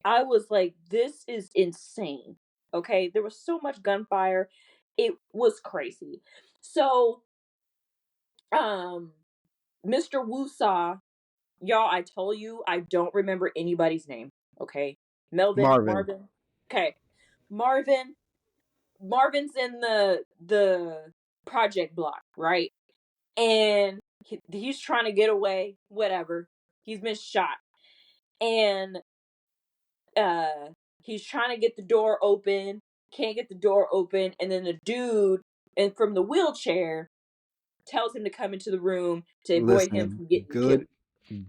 I was like, this is insane. Okay, there was so much gunfire, it was crazy. So, um, Mr. Wusaw, y'all, I told you I don't remember anybody's name. Okay, Melvin, Marvin. Marvin. Okay, Marvin. Marvin's in the project block, right? And he's trying to get away, whatever. He's been shot. And uh he's trying to get the door open, can't get the door open, and then the dude and from the wheelchair tells him to come into the room to avoid him Listen, from getting killed.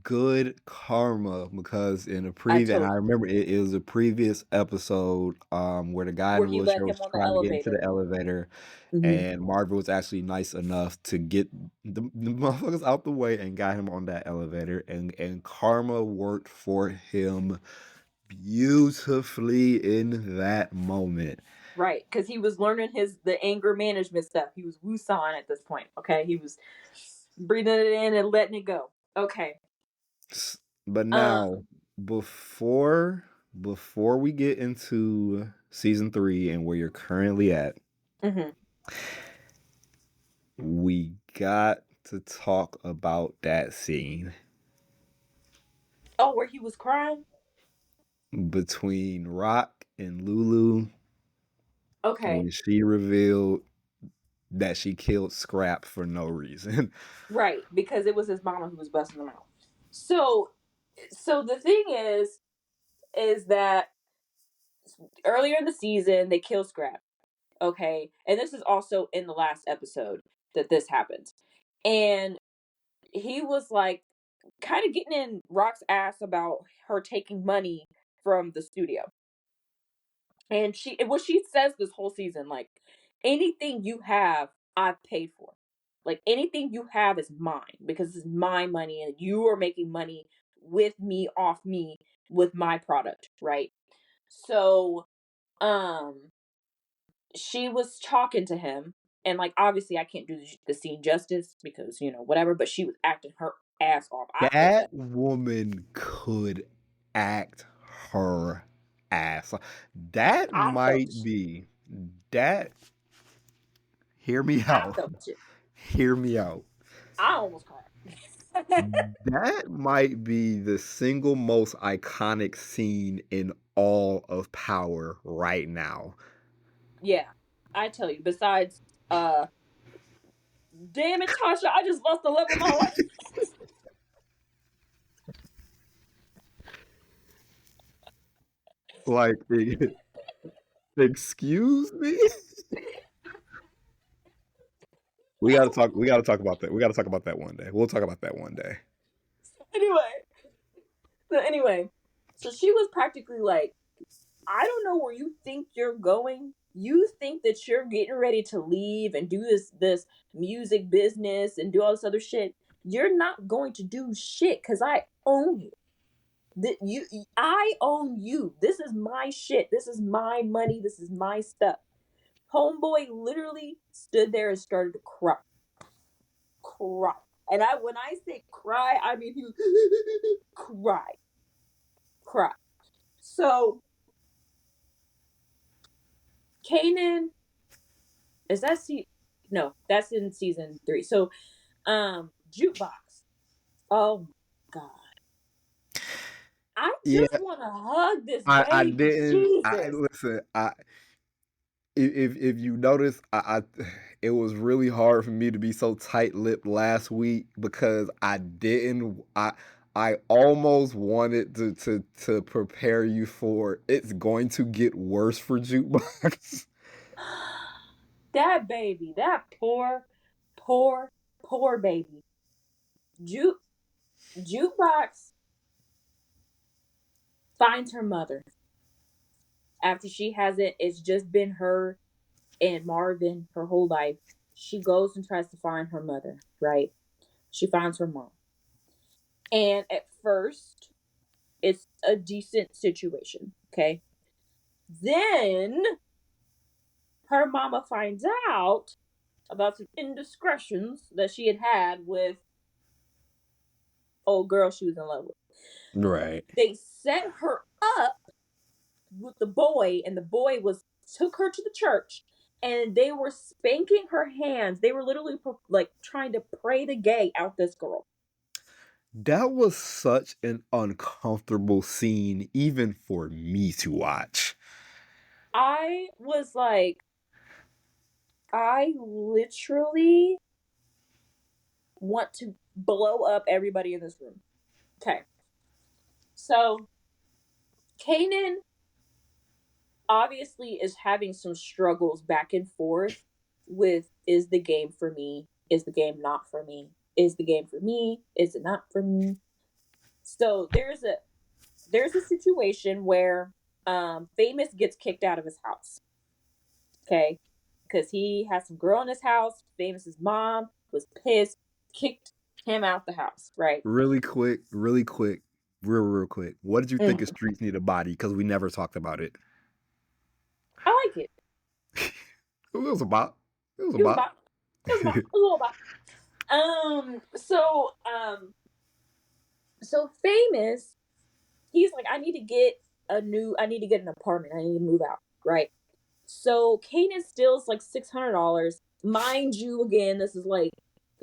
good karma, because in a I previous, and I told you. remember it was a previous episode where the guy in Where the he wheelchair let was him on the trying to get into elevator. the elevator, Hmm. and Marvin was actually nice enough to get the motherfuckers out the way and got him on that elevator, and karma worked for him beautifully in that moment. Right, because he was learning the anger management stuff. He was woosawing at this point. Okay, he was breathing it in and letting it go. Okay. But now, Um. before we get into season 3 and where you're currently at, Mhm. we got to talk about that scene Oh, where he was crying. between Rock and Lulu Okay. when she revealed that she killed Scrap for no reason. Right, because it was his mama who was busting him out. So, so the thing is that earlier in the season they kill Scrap. Okay, and this is also in the last episode that this happens, and he was like kind of getting in Rock's ass about her taking money from the studio. And what she says this whole season, like, anything you have, I've paid for. Like anything you have is mine because it's my money and you are making money with me, off me, with my product, right? So, um, she was talking to him, and like obviously I can't do the scene justice because whatever, but she was acting her ass off. I was That woman could act her ass off. That I felt the might shit. be that. Hear me I out. felt the shit. Hear me out. I almost cried. That might be the single most iconic scene in all of Power right now. Yeah, I tell you. Besides, uh, damn it, Tasha, I just lost the love of my life. Like, excuse me? We gotta talk. We gotta talk about that. We gotta talk about that one day. We'll talk about that one day. Anyway, so she was practically like, I don't know where you think you're going. You think that you're getting ready to leave and do this music business and do all this other shit. You're not going to do shit because I own you. I own you. This is my shit. This is my money. This is my stuff. Homeboy literally stood there and started to cry. Cry. And when I say cry, I mean he cry. Cry. So Kanan, is that no, that's in season 3. So Jukebox. Oh my god. I Yeah, just want to hug this I baby. didn't. I Jesus. listen. If you notice, it was really hard for me to be so tight-lipped last week because I didn't. I almost wanted to prepare you for it's going to get worse for Jukebox. That baby, that poor, poor baby. Juke Jukebox finds her mother after she hasn't. It's just been her and Marvin her whole life. She goes and tries to find her mother. Right? She finds her mom, and at first, it's a decent situation. Okay, then her mama finds out about some indiscretions that she had with old girl she was in love with. Right. They set her up with the boy, and the boy was took her to the church, and they were spanking her hands. They were literally like trying to pray the gay out this girl. That was such an uncomfortable scene, even for me to watch. I was like, I literally want to blow up everybody in this room. Okay, so Kanan obviously is having some struggles back and forth with, is the game for me? Is the game not for me? Is the game for me? Is it not for me? So there's a situation where Famous gets kicked out of his house. Okay. Because he has some girl in his house. Famous's mom was pissed, kicked him out the house, right? Really quick, real quick. What did you think of Mm. Streets Need a Body? Because we never talked about it. I like it. It was about. It was It was about. about it was a little about. So Famous, he's like, I need to get an apartment. I need to move out, right? So Kanan steals like $600. Mind you, again, this is like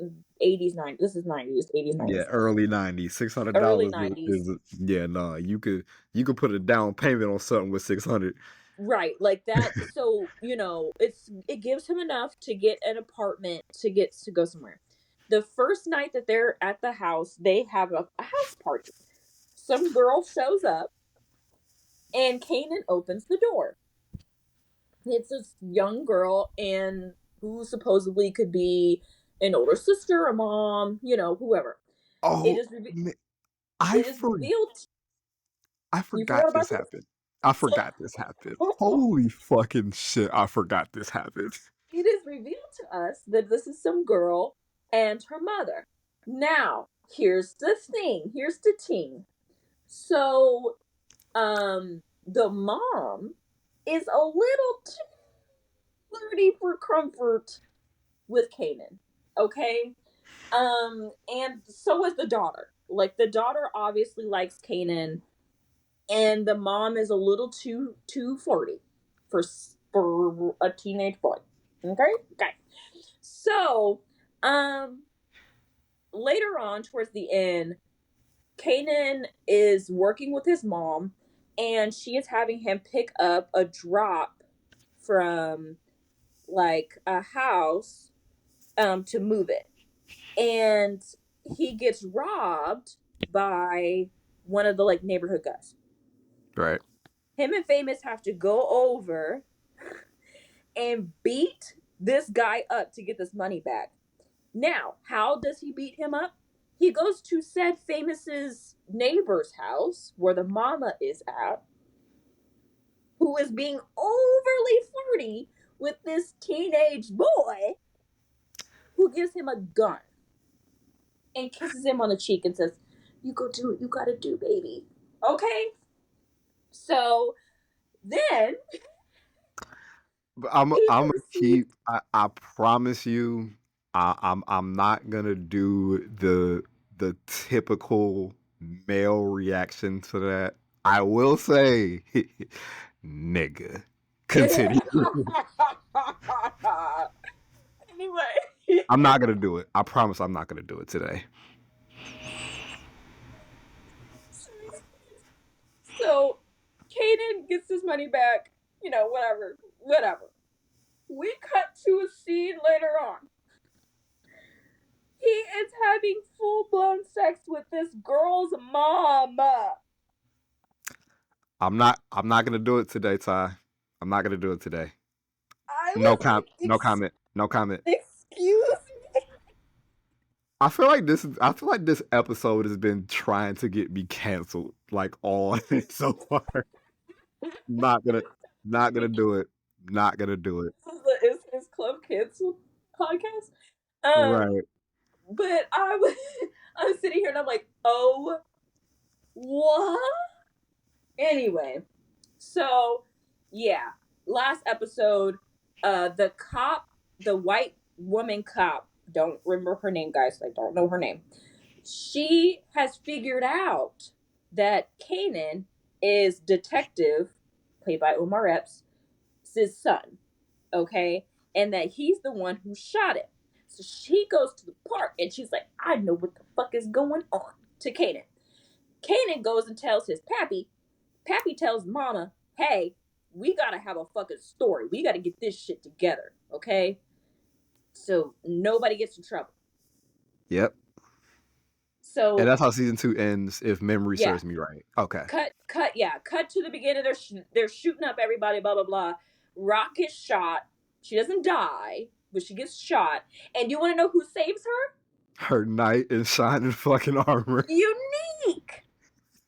80s, 90s. This is 90s, 80s, Yeah, 90s. early 90s. $600 Early is, 90s. is yeah, no, you could put a down payment on something with 600. Right, like that. So, it gives him enough to get an apartment to go somewhere. The first night that they're at the house, they have a house party. Some girl shows up and Kanan opens the door. It's this young girl and who supposedly could be an older sister, a mom, whoever. It Oh, is reve- man, I it is for revealed. I You forgot forgot about this happened. I forgot this happened. this? Holy fucking shit! I forgot this happened. It is revealed to us that this is some girl and her mother. Now, here's the thing. Here's the ting. So, the mom is a little too flirty for comfort with Kanan. Okay? And so is the daughter. Like the daughter obviously likes Kanan, and the mom is a little too flirty for a teenage boy. Okay? Okay. So, um later on towards the end, Kanan is working with his mom, and she is having him pick up a drop from like a house to move it. And he gets robbed by one of the like neighborhood guys. Right. Him and Famous have to go over and beat this guy up to get this money back. Now, how does he beat him up? He goes to said Famous's neighbor's house where the mama is at, who is being overly flirty with this teenage boy, who gives him a gun and kisses him on the cheek and says, "You go do what you gotta do, baby." Okay? So then But I'm he I'm gonna proceeds. keep. I promise you, I'm not gonna do the typical male reaction to that. I will say, nigga. Continue. Anyway. I'm not gonna do it. I promise I'm not gonna do it today. So Kanan gets his money back, whatever, whatever. We cut to a scene later on. He is having full blown sex with this girl's mom. I'm not gonna do it today, Ty. I'm not gonna do it today. I No was com. like, No comment. No comment. excuse me. I feel like this episode has been trying to get me canceled like all so far. Not gonna not gonna do it. Not gonna do it. Is his club canceled podcast? Um, Right. but I'm sitting here and I'm like, oh, what? Anyway, so yeah, last episode, the cop, the white woman cop, don't remember her name, guys. I don't know her name. She has figured out that Kanan is detective, played by Omar Epps' son, okay, and that he's the one who shot him. So she goes to the park and she's like, I know what the fuck is going on to Kanan. Kanan goes and tells his pappy. Pappy tells Mama, hey, we gotta have a fucking story. We gotta get this shit together, okay? So nobody gets in trouble. Yep. And So that's how season 2 ends, if memory yeah, serves me right. Okay. cut to the beginning. They're shooting up everybody, blah blah blah. Rock gets shot. She doesn't die, but she gets shot. And you want to know who saves her? Her knight in shining fucking armor. Unique.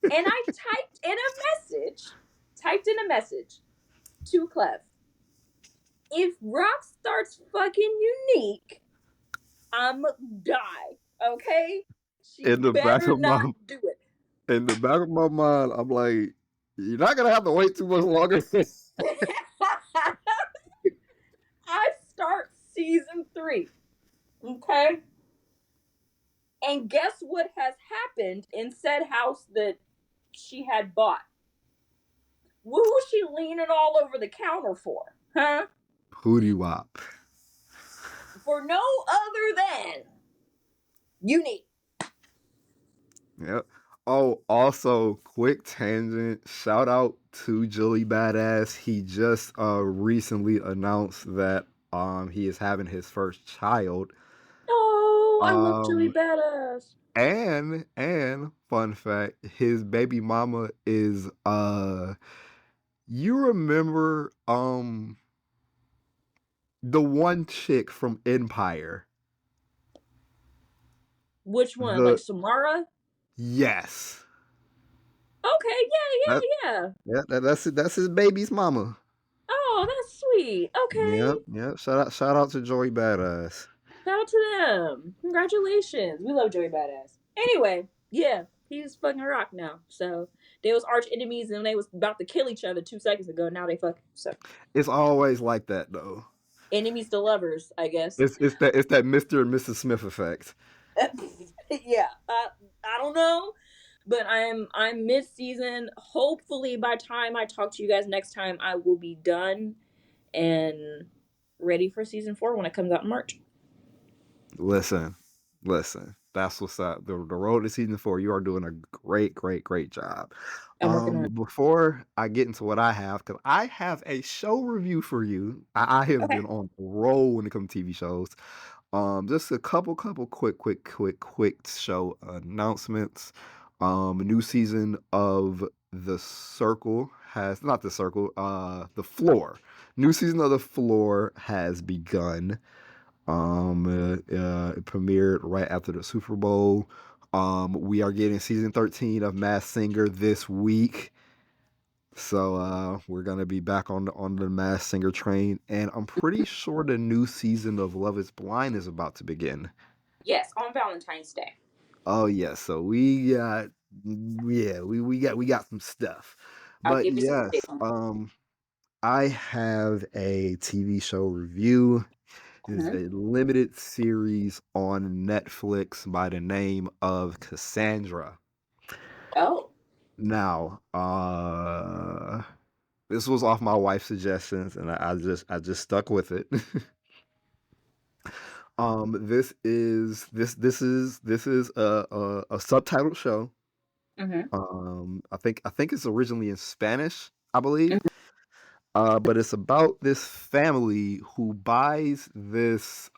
And I typed in a message to Clef. If Rock starts fucking Unique, I'm die. Okay? She In the back better of my not do it. in the back of my mind, I'm like, you're not gonna have to wait too much longer. I start season 3. Okay? And guess what has happened in said house that she had bought? What was she leaning all over the counter for? Huh? Hootie wop. For no other than Unique. Yep. Oh, also, quick tangent. Shout out to Joey Badass. He just recently announced that he is having his first child. Oh, I love Joey Um Badass. and fun fact, his baby mama is you remember the one chick from Empire. Which one? Like The Samara? yes. Okay, That, yeah. yeah, that's his baby's mama. Oh, that's sweet. Okay. Yep. Shout out to Joey Badass. Shout out to them. Congratulations. We love Joey Badass. Anyway, yeah. He's fucking a rock now. So they was arch enemies and they was about to kill each other 2 seconds ago. Now they fucking so It's always like that though. enemies to lovers, I guess. It's that Mr. and Mrs. Smith effect. Yeah, I don't know, but I'm mid season. Hopefully, by the time I talk to you guys next time, I will be done and ready for season 4 when it comes out in March. Listen. That's what's up. The road to season 4, you are doing a great job. I'm working on it. Before I get into what I have, because I have a show review for you. I have Okay. been on a roll when it comes to TV shows. Just a couple quick show announcements. A new season of The Circle has not The Circle, The Floor. New season of The Floor has begun. It premiered right after the Super Bowl. We are getting season 13 of Masked Singer this week. So we're gonna be back on the Masked Singer train, and I'm pretty sure the new season of Love Is Blind is about to begin. Yes, on Valentine's Day. Oh yeah, so we got we got some stuff. I'll But give you some yes, dates. I have a TV show review. Is Mhm. a limited series on Netflix by the name of Cassandra. Oh, Now, this was off my wife's suggestions, and I just stuck with it. This is a subtitled show. I think it's originally in Spanish, I believe. But it's about this family who buys this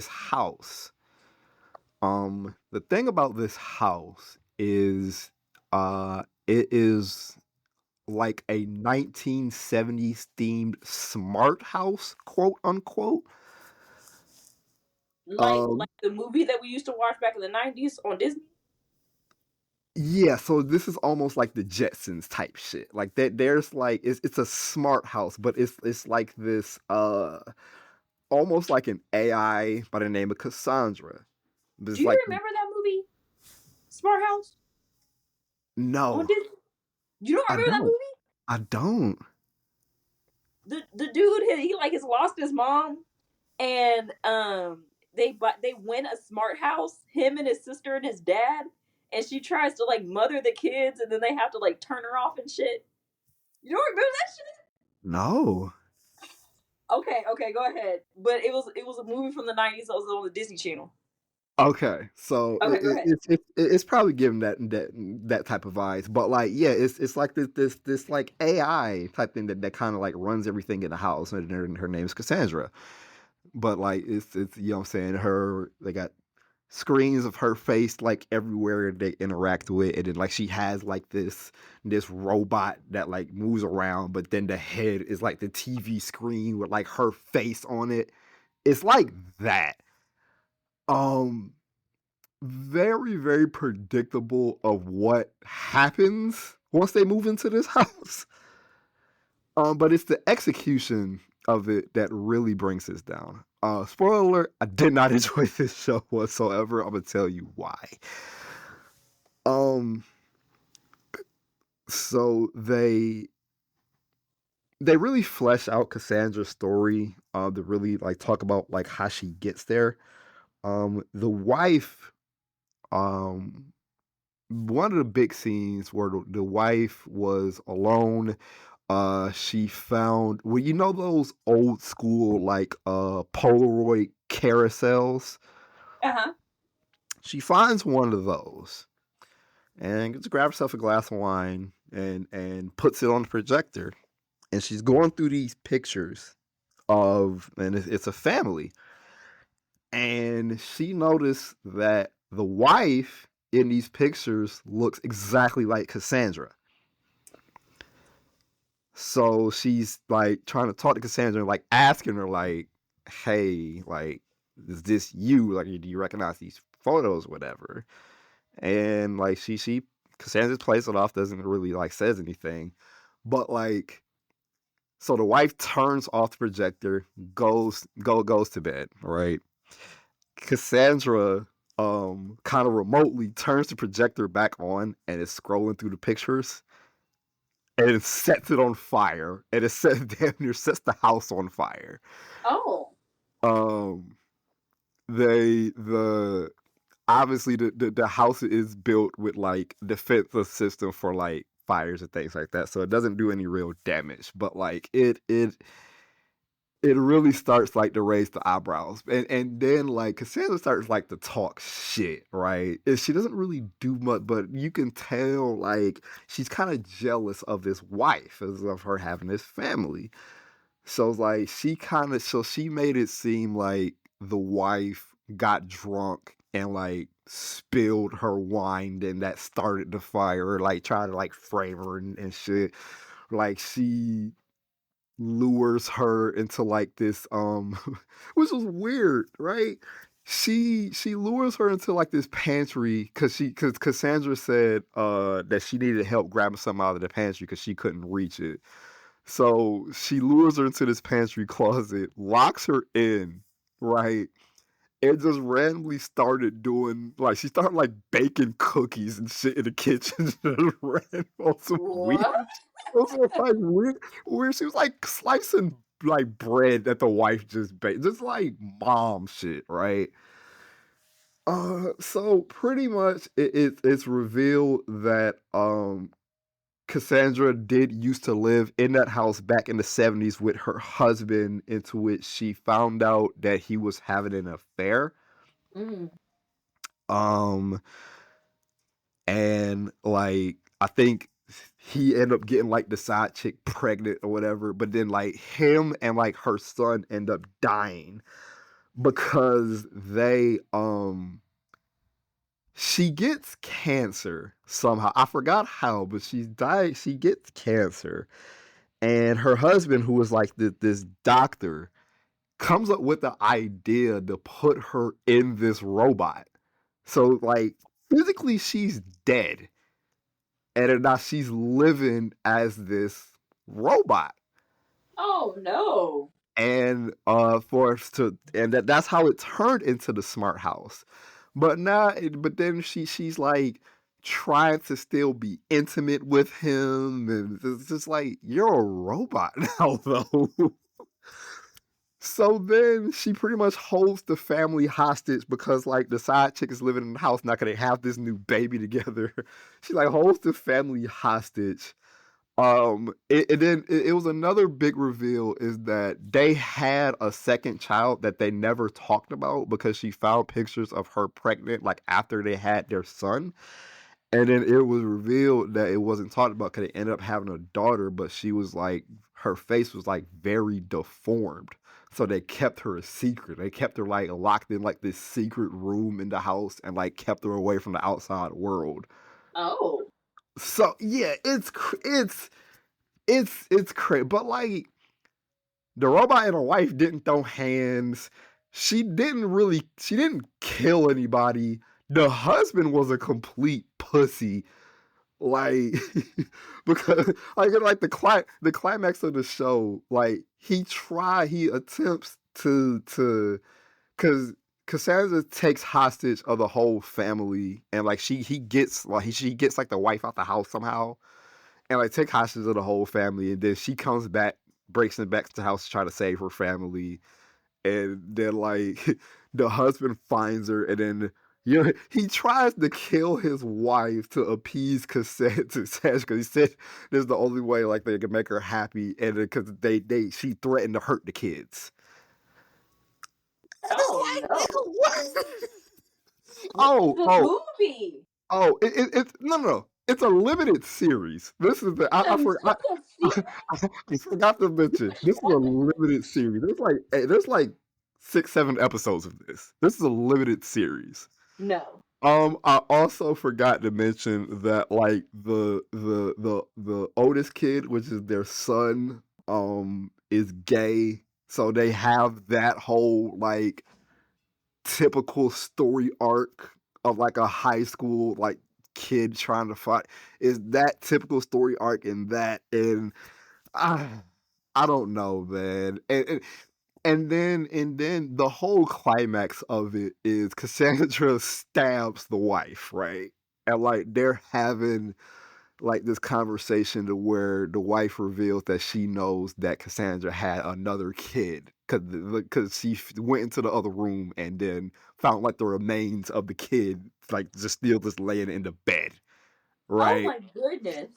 house. The thing about this house is it is like a 1970s themed smart house, quote unquote. like Um the movie that we used to watch back in the 90s on Disney. yeah, so this is almost like the Jetsons type shit. Like that there's like it's a smart house, but it's like this almost like an AI by the name of Cassandra. But Do it's you like remember that movie, Smart House, on no, Disney? You don't I remember that don't. movie? I don't. The dude he like has lost his mom, and they win a smart house, him and his sister and his dad, and she tries to like mother the kids, and then they have to like turn her off and shit. You don't remember that shit? No. Okay, go ahead. But it was a movie from the 90s that was on the Disney Channel. Okay, so Okay, go ahead. it's probably giving that type of vibes, but like yeah, it's like this like AI type thing that kind of like runs everything in the house, and her name is Cassandra. But like it's you know what I'm saying, they got screens of her face like everywhere they interact with it, and like she has like this robot that like moves around, but then the head is like the TV screen with like her face on it. It's like that. Um very predictable of what happens once they move into this house. But it's the execution of it that really brings this down. Spoiler alert, I did not enjoy this show whatsoever. I'm gonna tell you why. Um so they really flesh out Cassandra's story, to really like talk about like how she gets there. The wife, um one of the big scenes where the wife was alone. She found, well, you know those old school like Polaroid carousels. Uh-huh. She finds one of those and just grabs herself a glass of wine and puts it on the projector. And she's going through these pictures and it's a family. And she noticed that the wife in these pictures looks exactly like Cassandra. So she's like trying to talk to Cassandra, like asking her, like, "Hey, like, is this you? Like, do you recognize these photos, whatever?" And like she Cassandra plays it off, doesn't really like says anything, but like, so the wife turns off the projector, goes to bed, right? Cassandra kind of remotely turns the projector back on and is scrolling through the pictures and it sets it on fire and it sets damn near sets the house on fire. Oh. Um, the obviously the house is built with like defensive system for like fires and things like that, so it doesn't do any real damage. But like it really starts like to raise the eyebrows, and then like Cassandra starts like to talk shit, right? And she doesn't really do much, but you can tell like she's kind of jealous of this wife, as of her having this family. So like she made it seem like the wife got drunk and like spilled her wine and that started the fire, or like tried to like frame her and shit. Like she lures her into like this which was weird, right? She lures her into like this pantry because Cassandra said that she needed help grabbing something out of the pantry because she couldn't reach it. So she lures her into this pantry closet, locks her in, right? And just randomly started doing like she started like baking cookies and shit in the kitchen. Just ran on some weird. What? It was like weird. She was like slicing like bread that the wife just baked, just like mom shit, right? So pretty much it's revealed that Cassandra did used to live in that house back in the 70s with her husband, into which she found out that he was having an affair. Mm. Um, and like I think he ended up getting like the side chick pregnant or whatever, but then like him and like her son end up dying because she gets cancer somehow. I forgot how, but she gets cancer. And her husband, who was like this doctor, comes up with the idea to put her in this robot. So like physically she's dead. And then now she's living as this robot. Oh no. And that's how it turned into the smart house. But then she's like trying to still be intimate with him, and it's just like you're a robot now though. So then she pretty much holds the family hostage because like the side chick is living in the house, not gonna have this new baby together. She like holds the family hostage. It was another big reveal is that they had a second child that they never talked about because she found pictures of her pregnant like after they had their son. And then it was revealed that it wasn't talked about because they ended up having a daughter, but she was like, her face was like very deformed. So they kept her a secret. They kept her like locked in like this secret room in the house and like kept her away from the outside world. Oh. So yeah, it's crazy. But like the robot and her wife didn't throw hands. She didn't kill anybody. The husband was a complete pussy. Like because like the climax of the show, like he attempts to because Cassandra takes hostage of the whole family, and like she gets like the wife out the house somehow, and like take hostage of the whole family, and then she comes back, breaks in back to the house to try to save her family, and then like the husband finds her, and then he tries to kill his wife to appease Cassandra because he said this is the only way like they can make her happy, and because she threatened to hurt the kids. Oh no. What? What is Oh, the oh, movie? oh! It's no. It's a limited series. This is the I forgot to mention. This is a limited series. There's like 6, 7 episodes of this. This is a limited series. No. I also forgot to mention that like the oldest kid, which is their son, is gay. So they have that whole like typical story arc of like a high school like kid trying to fight, is that typical story arc in that. And I don't know, man. and then the whole climax of it is Cassandra stabs the wife, right? And like they're having like this conversation to where the wife reveals that she knows that Cassandra had another kid because she went into the other room and then found like the remains of the kid like just laying in the bed, Oh right? my goodness.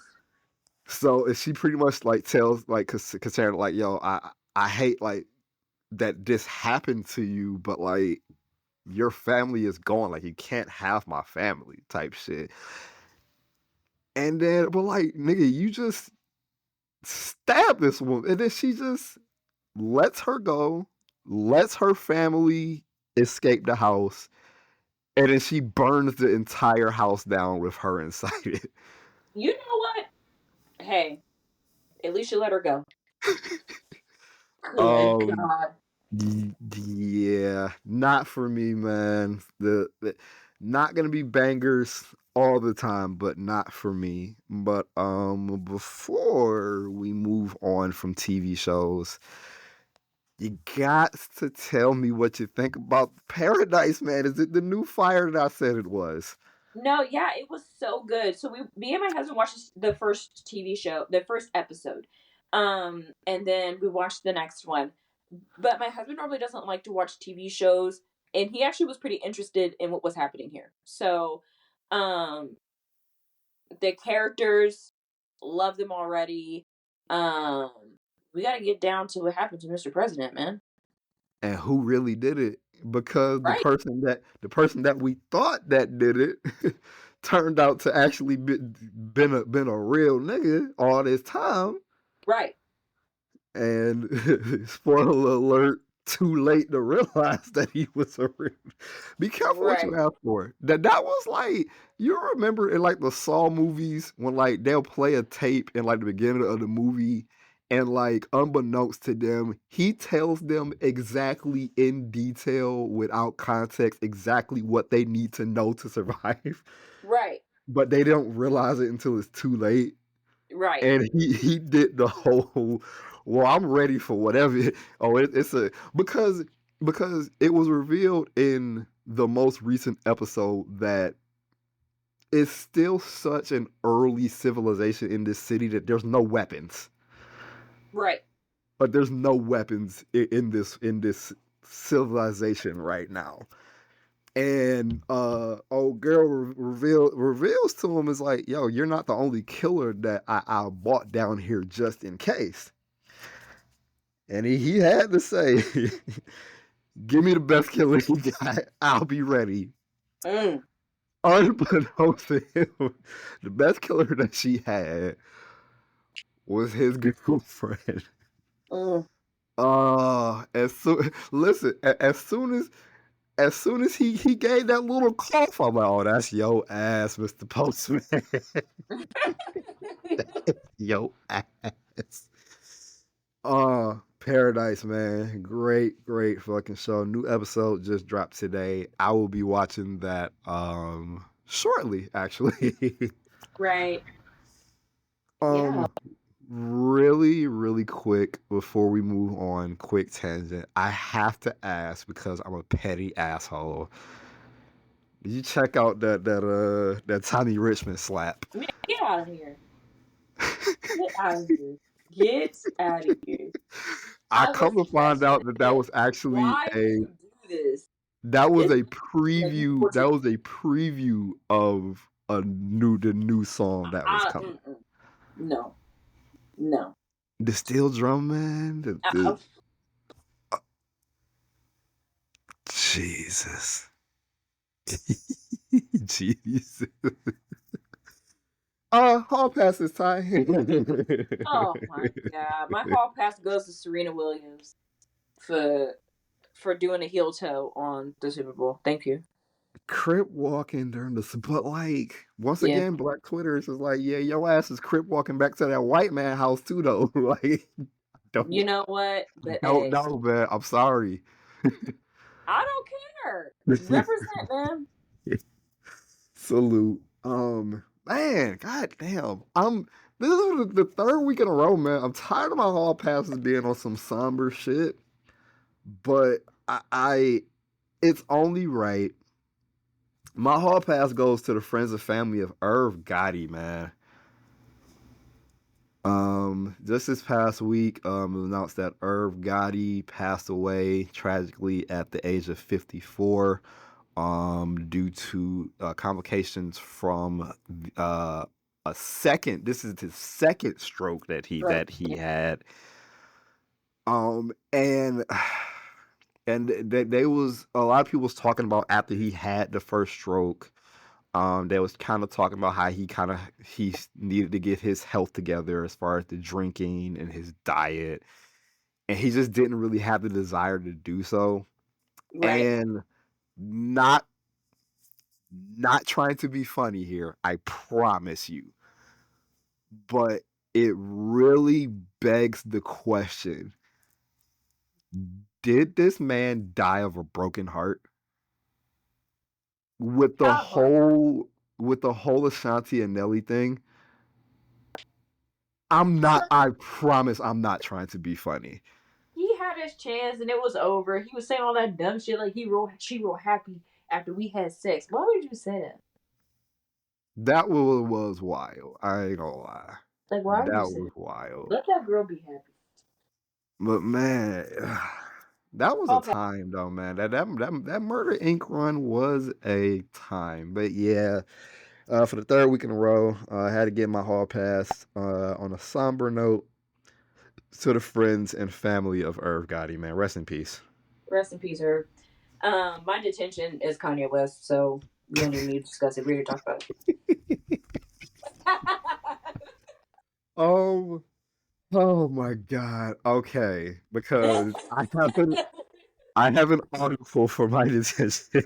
So she pretty much like tells like Cassandra like, yo, I hate like that this happened to you, but like your family is gone, like you can't have my family type shit. And then but like nigga, you just stab this woman, and then she just lets her go, lets her family escape the house, and then she burns the entire house down with her inside it. You know what? Hey, at least you let her go. Good Um, God. yeah, not for me, man. The not gonna be bangers all the time, but not for me. But before we move on from TV shows, you got to tell me what you think about Paradise, man. Is it the new fire that I said it was? No, yeah, it was so good. So me and my husband watched the first TV show, the first episode, and then we watched the next one. But my husband normally doesn't like to watch TV shows, and he actually was pretty interested in what was happening here. So, um, the characters, love them already. Um, we got to get down to what happened to Mr. President, man. And who really did it? Because the Right, person that we thought that did it turned out to actually been a real nigga all this time. right, And spoiler alert, too late to realize that he was a real. Be careful what you right, ask for. That was like, you remember in like the Saw movies when like they'll play a tape in like the beginning of the movie, and like unbeknownst to them, he tells them exactly in detail without context exactly what they need to know to survive, right, but they don't realize it until it's too late. right, And he did the whole, well, I'm ready for whatever. Oh, it's a because it was revealed in the most recent episode that it's still such an early civilization in this city that there's no weapons. right. But there's no weapons in this civilization right now. And old girl reveals to him is like, yo, you're not the only killer that I bought down here just in case. And he had to say, give me the best killer you got. I'll be ready. Mm. Unbeknownst to him, the best killer that she had was his girlfriend. Mm. Listen, as soon as he gave that little cough, I'm like, oh, that's your ass, Mr. Postman. Yo ass. Paradise, man. Great, great fucking show. New episode just dropped today. I will be watching that shortly, actually. Right. Yeah. um really, really quick before we move on, quick tangent. I have to ask because I'm a petty asshole. Did you check out that Tommy Richmond slap? Man, get out of here. Get out of here. Get out of here. I I come was to find out texting that him, was actually why would you do this? that was It's a like preview. torture. That was a preview of the new song that was coming. No. No. The steel drum man. Jesus. Jesus. Hall pass is Ty. Oh my God. My hall pass goes to Serena Williams for doing a heel toe on the Super Bowl. Thank you. Crip walking during the, but like once Yeah. again, Black Twitter is just like, yeah, your ass is crip walking back to that white man house too, though. Like, You know what? But don't hey, know, man. I'm sorry. I don't care. Represent, man. Salute. Man, goddamn. This is the third week in a row, man. I'm tired of my hall passes being on some somber shit. but I it's only right. My hall pass goes to the friends and family of Irv Gotti, man. Just this past week, it was announced that Irv Gotti passed away tragically at the age of 54, due to complications from a second. This is his second stroke that Right. he had. And they was a lot of people was talking about after he had the first stroke. They was kind of talking about how he needed to get his health together as far as the drinking and his diet, and he just didn't really have the desire to do so. Right. And not trying to be funny here, I promise you, but it really begs the question: did this man die of a broken heart? With the Probably. whole Ashanti and Nelly thing, I promise I'm not trying to be funny. He had his chance and it was over. He was saying all that dumb shit like she real happy after we had sex. Why would you say that? That was wild. I ain't gonna lie. Like, why would you That say was that? wild. Let that girl be happy. But man, that was a Okay. time though, man. That Murder Inc. run was a time. But yeah, for the third week in a row, I had to get my hall pass. On a somber note, to the friends and family of Irv Gotti, man. Rest in peace. Rest in peace, her. My detention is Kanye West, so we don't even need to discuss it. We already talked about it. Oh, oh my God. Okay, because I have an article for my detention.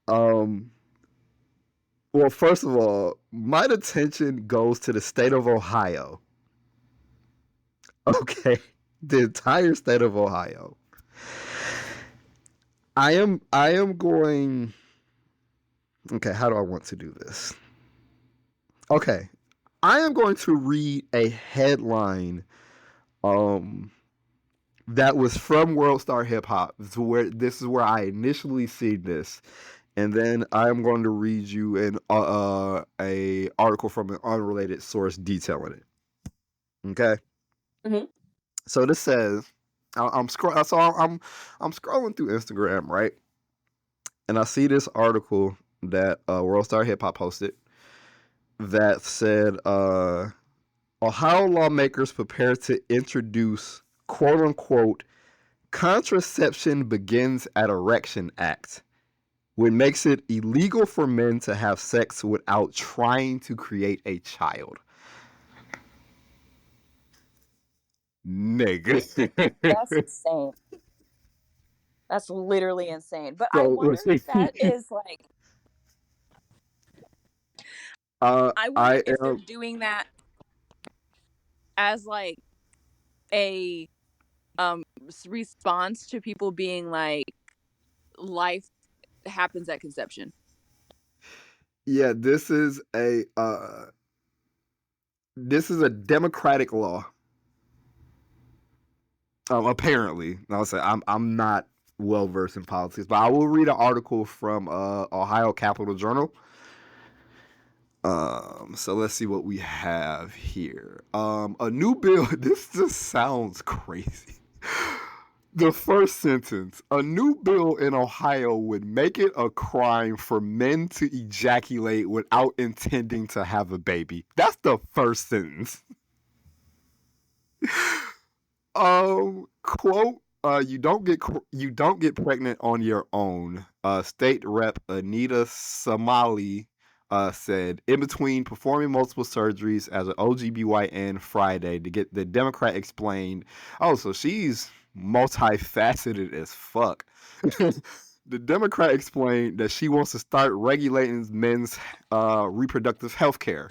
um, well, first of all, my detention goes to the state of Ohio. Okay, the entire state of Ohio. I am going. Okay, how do I want to do this? Okay, I am going to read a headline um that was from World Star Hip Hop. This is where I initially see this, and then I am going to read you a article from an unrelated source detailing it. Okay, Hmm. so this says I'm scrolling through Instagram, right, and I see this article that World Star Hip Hop posted that said Ohio lawmakers prepare to introduce quote unquote contraception begins at erection act, which makes it illegal for men to have sex without trying to create a child. Nigga. That's insane. That's literally insane. But I So wonder if that is like, I wonder I if they're am doing that as like a response to people being like, life happens at conception. yeah, this is a democratic law. Apparently, I'll say I'm not well versed in politics, but I will read an article from Ohio Capital Journal. So let's see what we have here. A new bill. This just sounds crazy. The first sentence: a new bill in Ohio would make it a crime for men to ejaculate without intending to have a baby. That's the first sentence. Quote, you don't get pregnant on your own. State Rep Anita Somali said in between performing multiple surgeries as an OGBYN Friday to get the Democrat explained. Oh, so she's multifaceted as fuck. The Democrat explained that she wants to start regulating men's reproductive health care.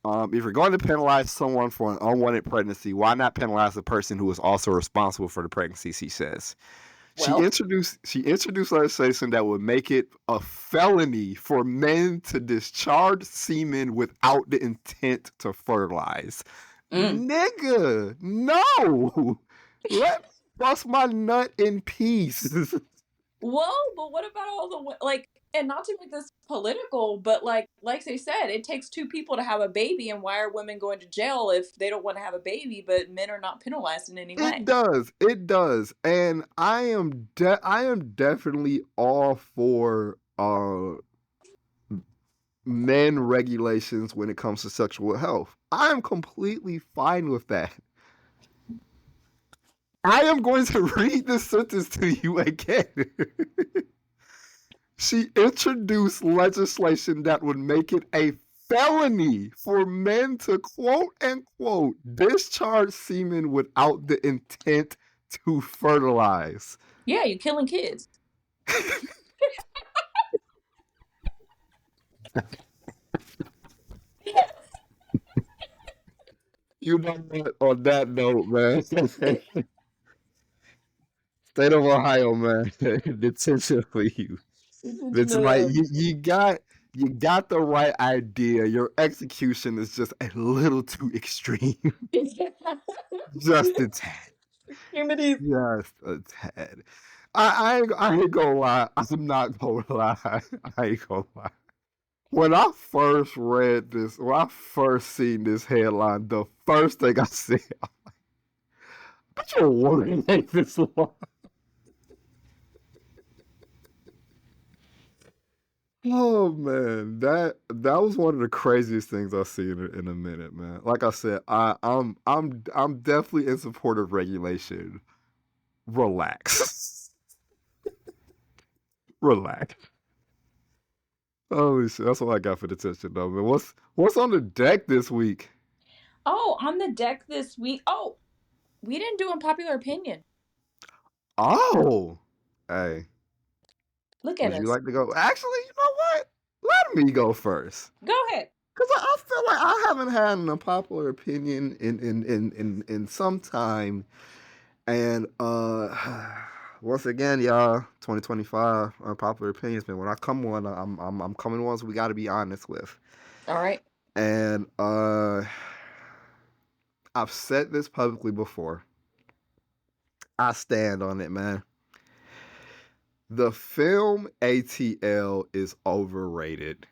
If you're going to penalize someone for an unwanted pregnancy, why not penalize the person who is also responsible for the pregnancy? She says. Well, She introduced legislation that would make it a felony for men to discharge semen without the intent to fertilize. mm. Nigga, no. Let me bust my nut in peace. Well, but what about all the like? And not to make this political, but like they said, it takes two people to have a baby, and why are women going to jail if they don't want to have a baby, but men are not penalized in any It way? does. It does. And I am definitely all for men regulations when it comes to sexual health. I am completely fine with that. I am going to read this sentence to you again. She introduced legislation that would make it a felony for men to quote unquote discharge semen without the intent to fertilize. Yeah, you're killing kids. You know what? On that note, man, state of Ohio, man, detention for you. It's like you got the right idea. Your execution is just a little too extreme. Just a tad. Extremities. Just a tad. I ain't gonna lie. I'm not gonna lie. I ain't gonna lie. When I first read this, when I first seen this headline, the first thing I said, "Bet your woman ain't this long." Oh man, that was one of the craziest things I've seen in a minute, man. Like I said, I'm definitely in support of regulation. Relax, relax. Holy shit, that's all I got for detention, though, man. What's on the deck this week? Oh, on the deck this week. Oh, we didn't do unpopular opinion. Oh, hey, Look at would you us. like to go? Actually, you know what? Let me go first. Go ahead. Cause I feel like I haven't had an unpopular opinion in some time, and once again, y'all, 2025 unpopular opinions, man. When I come on, I'm coming ones we got to be honest with, All right. and I've said this publicly before. I stand on it, man. The film ATL is overrated.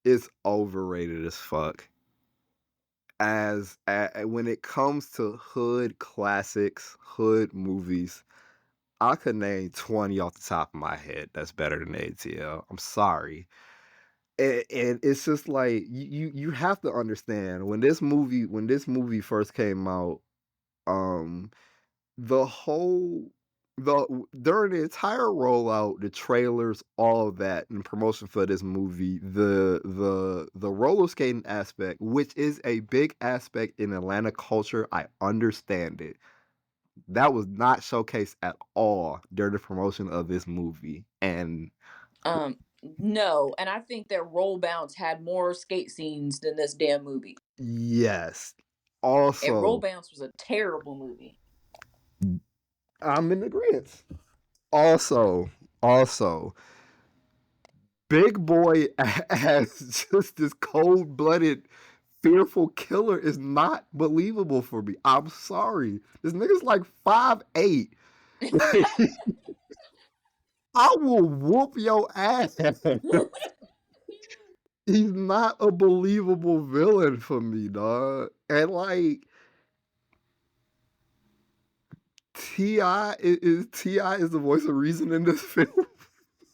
It's overrated as fuck. As when it comes to hood classics, hood movies, I could name 20 off the top of my head that's better than ATL. I'm sorry. And it's just like you have to understand when this movie first came out, um the whole during the entire rollout, the trailers, all of that, and promotion for this movie, the roller skating aspect, which is a big aspect in Atlanta culture, I understand it. That was not showcased at all during the promotion of this movie, and No, and I think that Roll Bounce had more skate scenes than this damn movie. yes, And Roll also Bounce was a terrible movie. I'm in agreement. Also, Big Boy as just this cold-blooded, fearful killer is not believable for me. I'm sorry. This nigga's like 5'8". I will whoop your ass. He's not a believable villain for me, dog. And like Ti is the voice of reason in this film.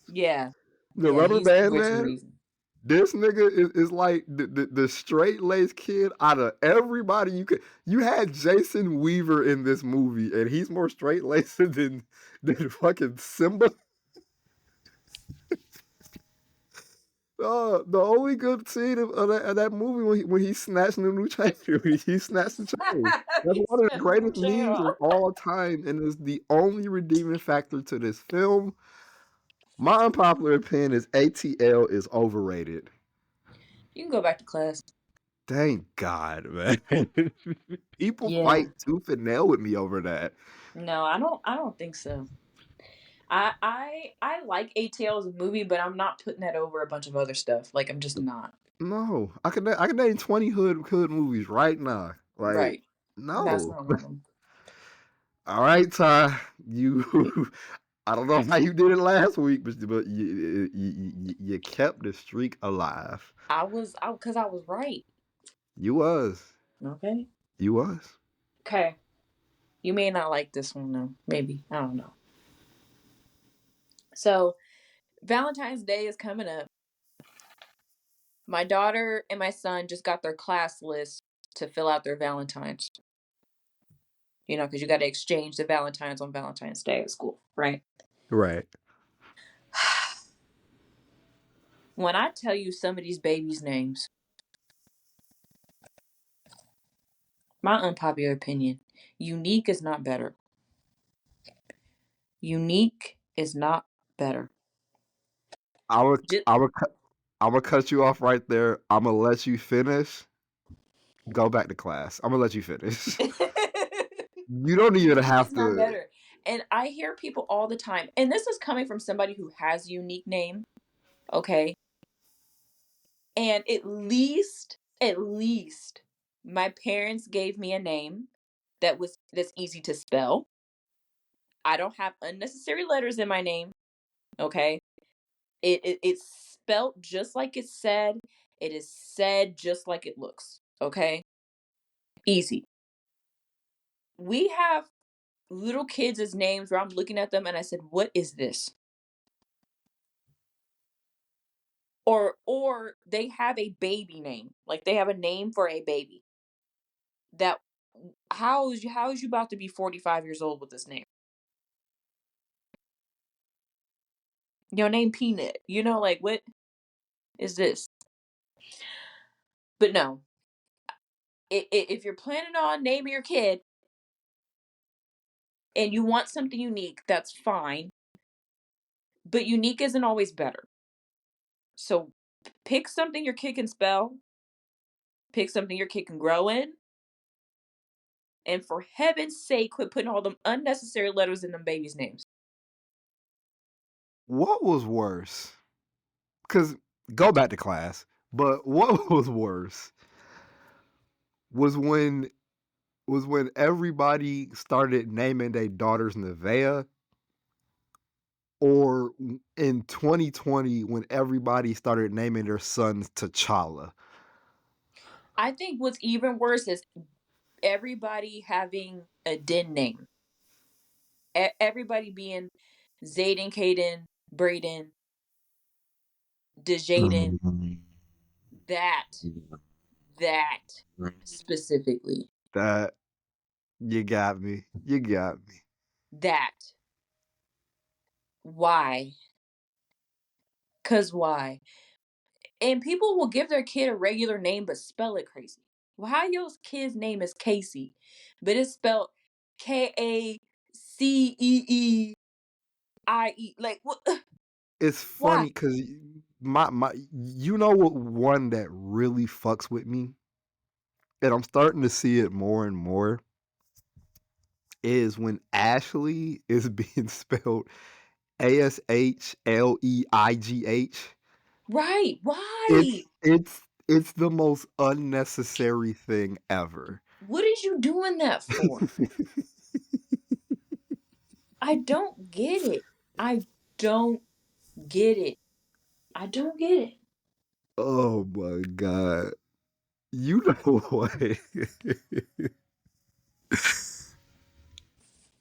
Yeah. The Yeah, Rubber he's the Band voice of Man. reason. This nigga is like the straight laced kid out of everybody you had Jason Weaver in this movie, and he's more straight laced than fucking Simba. The only good scene of that movie when he snatched the new chain, when he snatched the chain. That's one of the greatest memes of all time, and is the only redeeming factor to this film. My unpopular opinion is ATL is overrated. You can go back to class. Thank God, man. People Yeah. fight tooth and nail with me over that. No, I don't think so. I like ATL as a movie, but I'm not putting that over a bunch of other stuff. Like I'm just not. No, I can name 20 hood movies right now. Like Right. That's no, not one of them. All right, Ty. You, I don't know how you did it last week, but you kept the streak alive. Because I was right. You was. Okay. You was. Okay. You may not like this one though. Maybe. I don't know. So, Valentine's Day is coming up. My daughter and my son just got their class list to fill out their Valentines. You know, because you got to exchange the Valentines on Valentine's Day at school, right? Right. When I tell you some of these babies' names, my unpopular opinion, Unique is not better. Unique is not better. I would. Just, I would. I'm gonna cut you off right there. I'm gonna let you finish. Go back to class. I'm gonna let you finish. You don't even Unique is have not to. better. And I hear people all the time, and this is coming from somebody who has a unique name, okay? And at least my parents gave me a name that's easy to spell. I don't have unnecessary letters in my name, okay? It's spelt just like it's said. It is said just like it looks, okay? Easy. We have little kids as names where I'm looking at them and I said, "What is this?" Or they have a baby name. Like they have a name for a baby. That how is you about to be 45 years old with this name? Your name Peanut. You know, like what is this? But no. If you're planning on naming your kid and you want something unique, that's fine. But unique isn't always better. So pick something your kid can spell, pick something your kid can grow in, and for heaven's sake, quit putting all them unnecessary letters in them babies' names. What was worse? Because go back to class. But what was worse was when everybody started naming their daughters Nevaeh, or in 2020 when everybody started naming their sons T'Challa. I think what's even worse is everybody having a den name. Everybody being Zayden, Caden, Braden, Dejaden, that that specifically. That you got me. You got me. That. Why? Cause why? And people will give their kid a regular name but spell it crazy. Well, how your kid's name is Casey, but it's spelled Kaceei. Like what? It's Why? funny because my you know what one that really fucks with me, and I'm starting to see it more and more, is when Ashley is being spelled ASHLEIGH. Right? Why? It's the most unnecessary thing ever. What is you doing that for? I don't get it. I don't get it. I don't get it. Oh my god. You know what?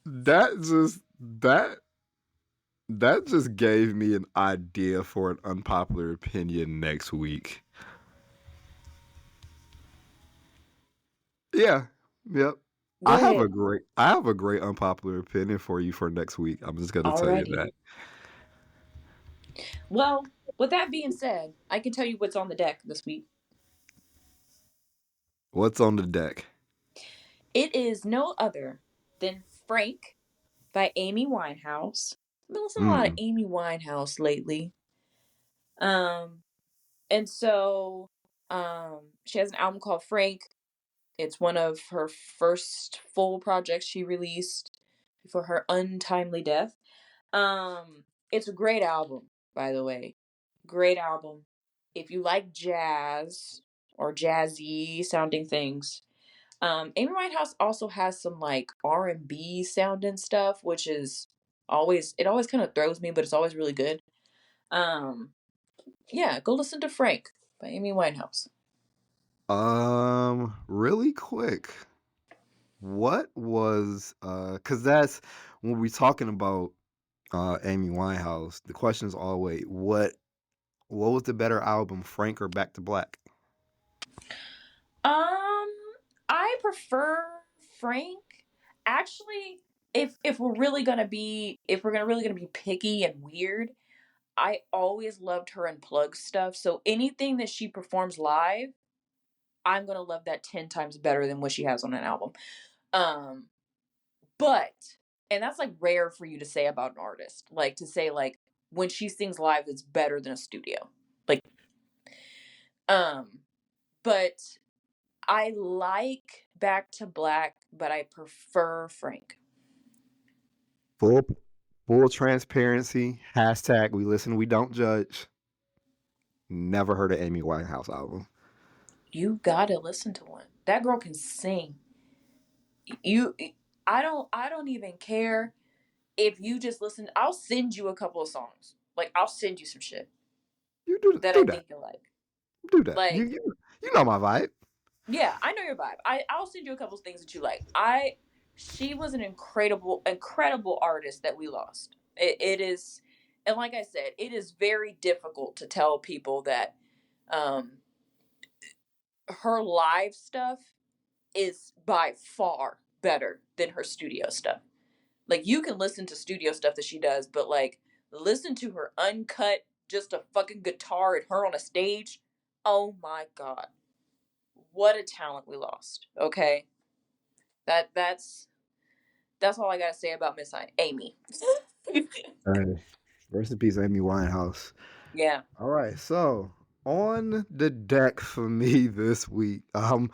that just that that just gave me an idea for an unpopular opinion next week. Yeah. Yep. Go I have ahead. a great unpopular opinion for you for next week. I'm just gonna tell you Alrighty. that. Well, with that being said, I can tell you what's on the deck this week. What's on the deck? It is no other than Frank by Amy Winehouse. I've been listening to a lot of Mm. Amy Winehouse lately. Um, and so she has an album called Frank. It's one of her first full projects she released before her untimely death. It's a great album, by the way. Great album. If you like jazz or jazzy sounding things, Amy Winehouse also has some like R&B sounding stuff, which is always kind of throws me, but it's always really good. Um, yeah, go listen to Frank by Amy Winehouse. Really quick, what was because that's when we're talking about Amy Winehouse, the question is always what was the better album, Frank or Back to Black? Um, I prefer Frank. Actually, if we're really gonna be if we're gonna really gonna be picky and weird, I always loved her unplugged stuff. So anything that she performs live, I'm gonna love that 10 times better than what she has on an album. Um, but and that's like rare for you to say about an artist. Like to say like when she sings live, it's better than a studio. Like, um, but I like Back to Black, but I prefer Frank. Full full transparency. Hashtag we listen, we don't judge. Never heard an Amy Winehouse album. You gotta listen to one. That girl can sing. You, I don't even care if you just listen. I'll send you a couple of songs. Like I'll send you some shit You do that I do that. think you'll like. Do that. Like You know my vibe. yeah, I know your vibe. I'll send you a couple of things that you like. She was an incredible artist that we lost. It is, and like I said, it is very difficult to tell people that um her live stuff is by far better than her studio stuff. Like you can listen to studio stuff that she does, but like listen to her uncut, just a fucking guitar and her on a stage. Oh my god. What a talent we lost. Okay? That's all I gotta say about Miss Amy. Hey, rest in peace, Amy Winehouse. Yeah. All right, so on the deck for me this week, I'm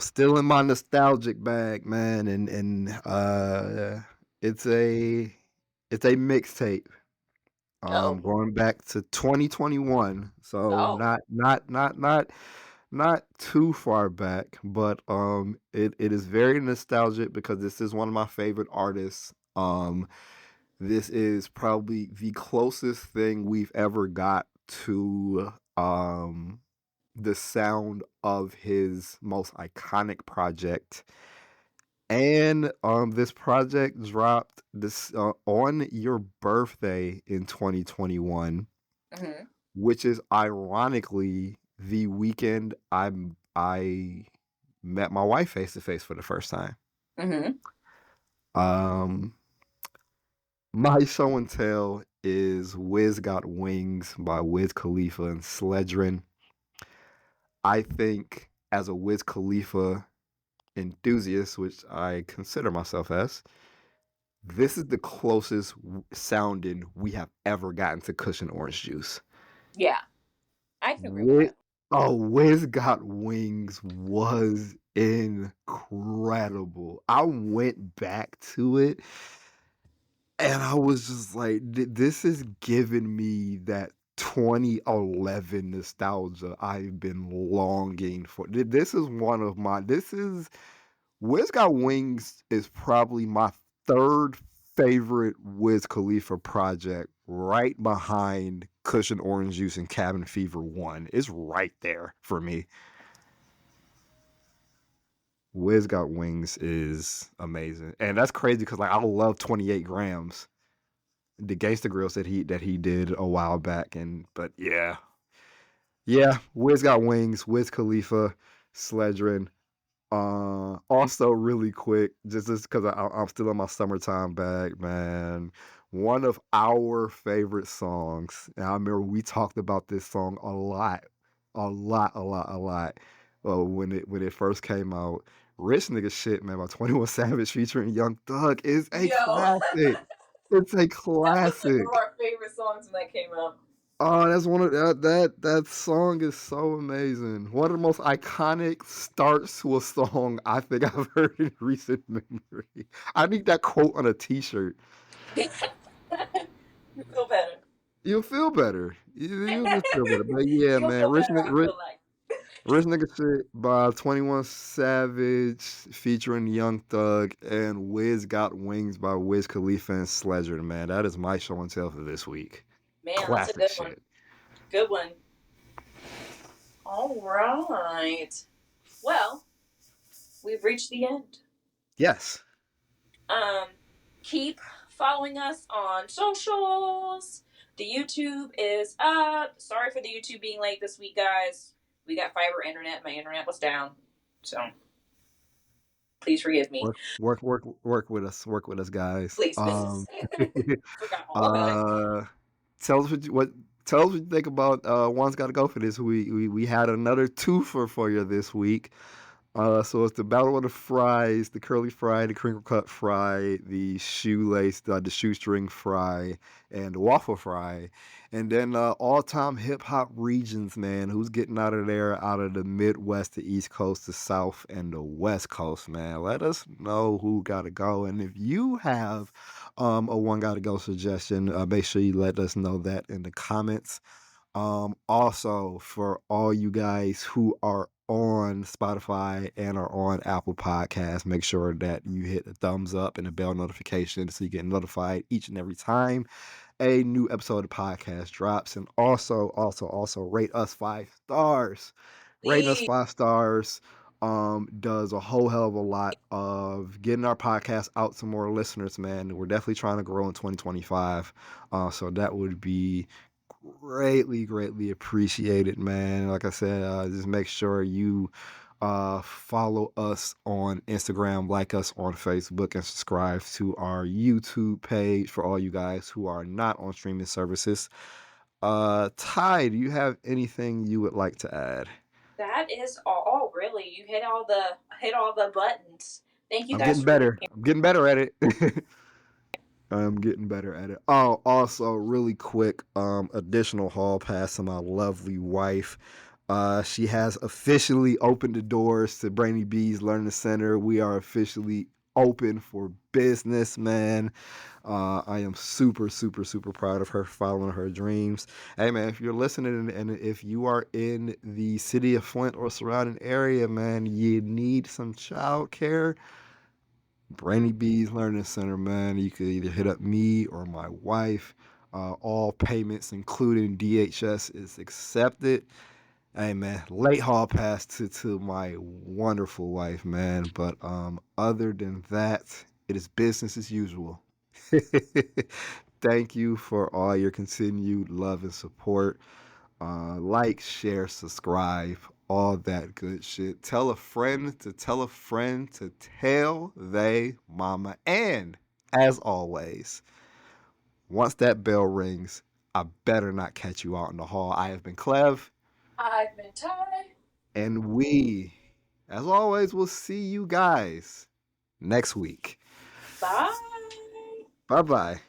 still in my nostalgic bag, man, and it's a mixtape. Oh. Going back to 2021, so Oh. not too far back, but it is very nostalgic because this is one of my favorite artists. This is probably the closest thing we've ever got to the sound of his most iconic project. And this project dropped this on your birthday in 2021, Mm-hmm. which is ironically the weekend I met my wife face to face for the first time. Mm-hmm. Um my show and tell is Wiz Got Wings by Wiz Khalifa and Sledgren. I think as a Wiz Khalifa enthusiast, which I consider myself as, this is the closest sounding we have ever gotten to Cushion Orange Juice. Yeah. I can agree with that. Wiz Got Wings was incredible. I went back to it and I was just like, this is giving me that 2011 nostalgia I've been longing for. This is one of my, this is, Wiz Got Wings is probably my third favorite Wiz Khalifa project, right behind Cushion Orange Juice and Cabin Fever 1. It's right there for me. Wiz Got Wings is amazing. And that's crazy because like I love 28 grams. The Gangsta Grill said that he did a while back, but yeah. Yeah, Wiz Got Wings, Wiz Khalifa, Sledgren. Also really quick, just because I'm still in my summertime bag, man. One of our favorite songs, and I remember we talked about this song a lot, when it first came out. Rich Nigga Shit, man, by 21 Savage featuring Young Thug is a classic. It's a That was like one of classic. our favorite songs when that came out. Oh, that's one of that song is so amazing. One of the most iconic starts to a song I think I've heard in recent memory. I need that quote on a t-shirt. You feel better. You'll feel better. You'll just feel better. But yeah, You'll man, feel better, I feel like. Rich Nigga Shit by 21 Savage featuring Young Thug and Wiz Got Wings by Wiz Khalifa and Sledger, man. That is my show and tell for this week. Man, that's a Classic good one. shit. Good one. All right. Well, we've reached the end. Yes. Keep following us on socials. The YouTube is up. Sorry for the YouTube being late this week, guys. We got fiber internet. My internet was down. So please forgive me. Work with us. Work with us, guys. Please. Forgot all about it. Tell us what you think about One's Gotta Go for this week. We had another twofer for you this week. So it's the Battle of the Fries, the curly fry, the crinkle cut fry, the shoelace, the shoestring fry, and the waffle fry. And then all-time hip-hop regions, man. Who's getting out of there, out of the Midwest, the East Coast, the South, and the West Coast, man. Let us know who got to go. And if you have a One Gotta Go suggestion, make sure you let us know that in the comments. Also, for all you guys who are on Spotify and are on Apple Podcasts, make sure that you hit the thumbs up and the bell notification so you get notified each and every time a new episode of the podcast drops. And also rate us 5 stars. Rating us 5 stars does a whole hell of a lot of getting our podcast out to more listeners, man. We're definitely trying to grow in 2025. So that would be greatly appreciated, man. Like I said, just make sure you follow us on Instagram, like us on Facebook, and subscribe to our YouTube page for all you guys who are not on streaming services. Ty, do you have anything you would like to add? That is all, really. You hit all the buttons. Thank you I'm guys. getting better. I'm getting better at it. I'm getting better at it. Oh, also, really quick, additional hall pass to my lovely wife. She has officially opened the doors to Brainy B's Learning Center. We are officially open for business, man. I am super proud of her following her dreams. Hey, man, if you're listening and if you are in the city of Flint or surrounding area, man, you need some child care, Brainy B's Learning Center, man. You could either hit up me or my wife. All payments, including DHS, is accepted. Hey, man, late hall pass to my wonderful wife, man. But other than that, it is business as usual. Thank you for all your continued love and support. Like, share, subscribe, all that good shit. Tell a friend to tell a friend to tell they mama. And as always, once that bell rings, I better not catch you out in the hall. I have been Clev. I've been Ty. And we, as always, will see you guys next week. Bye. Bye-bye.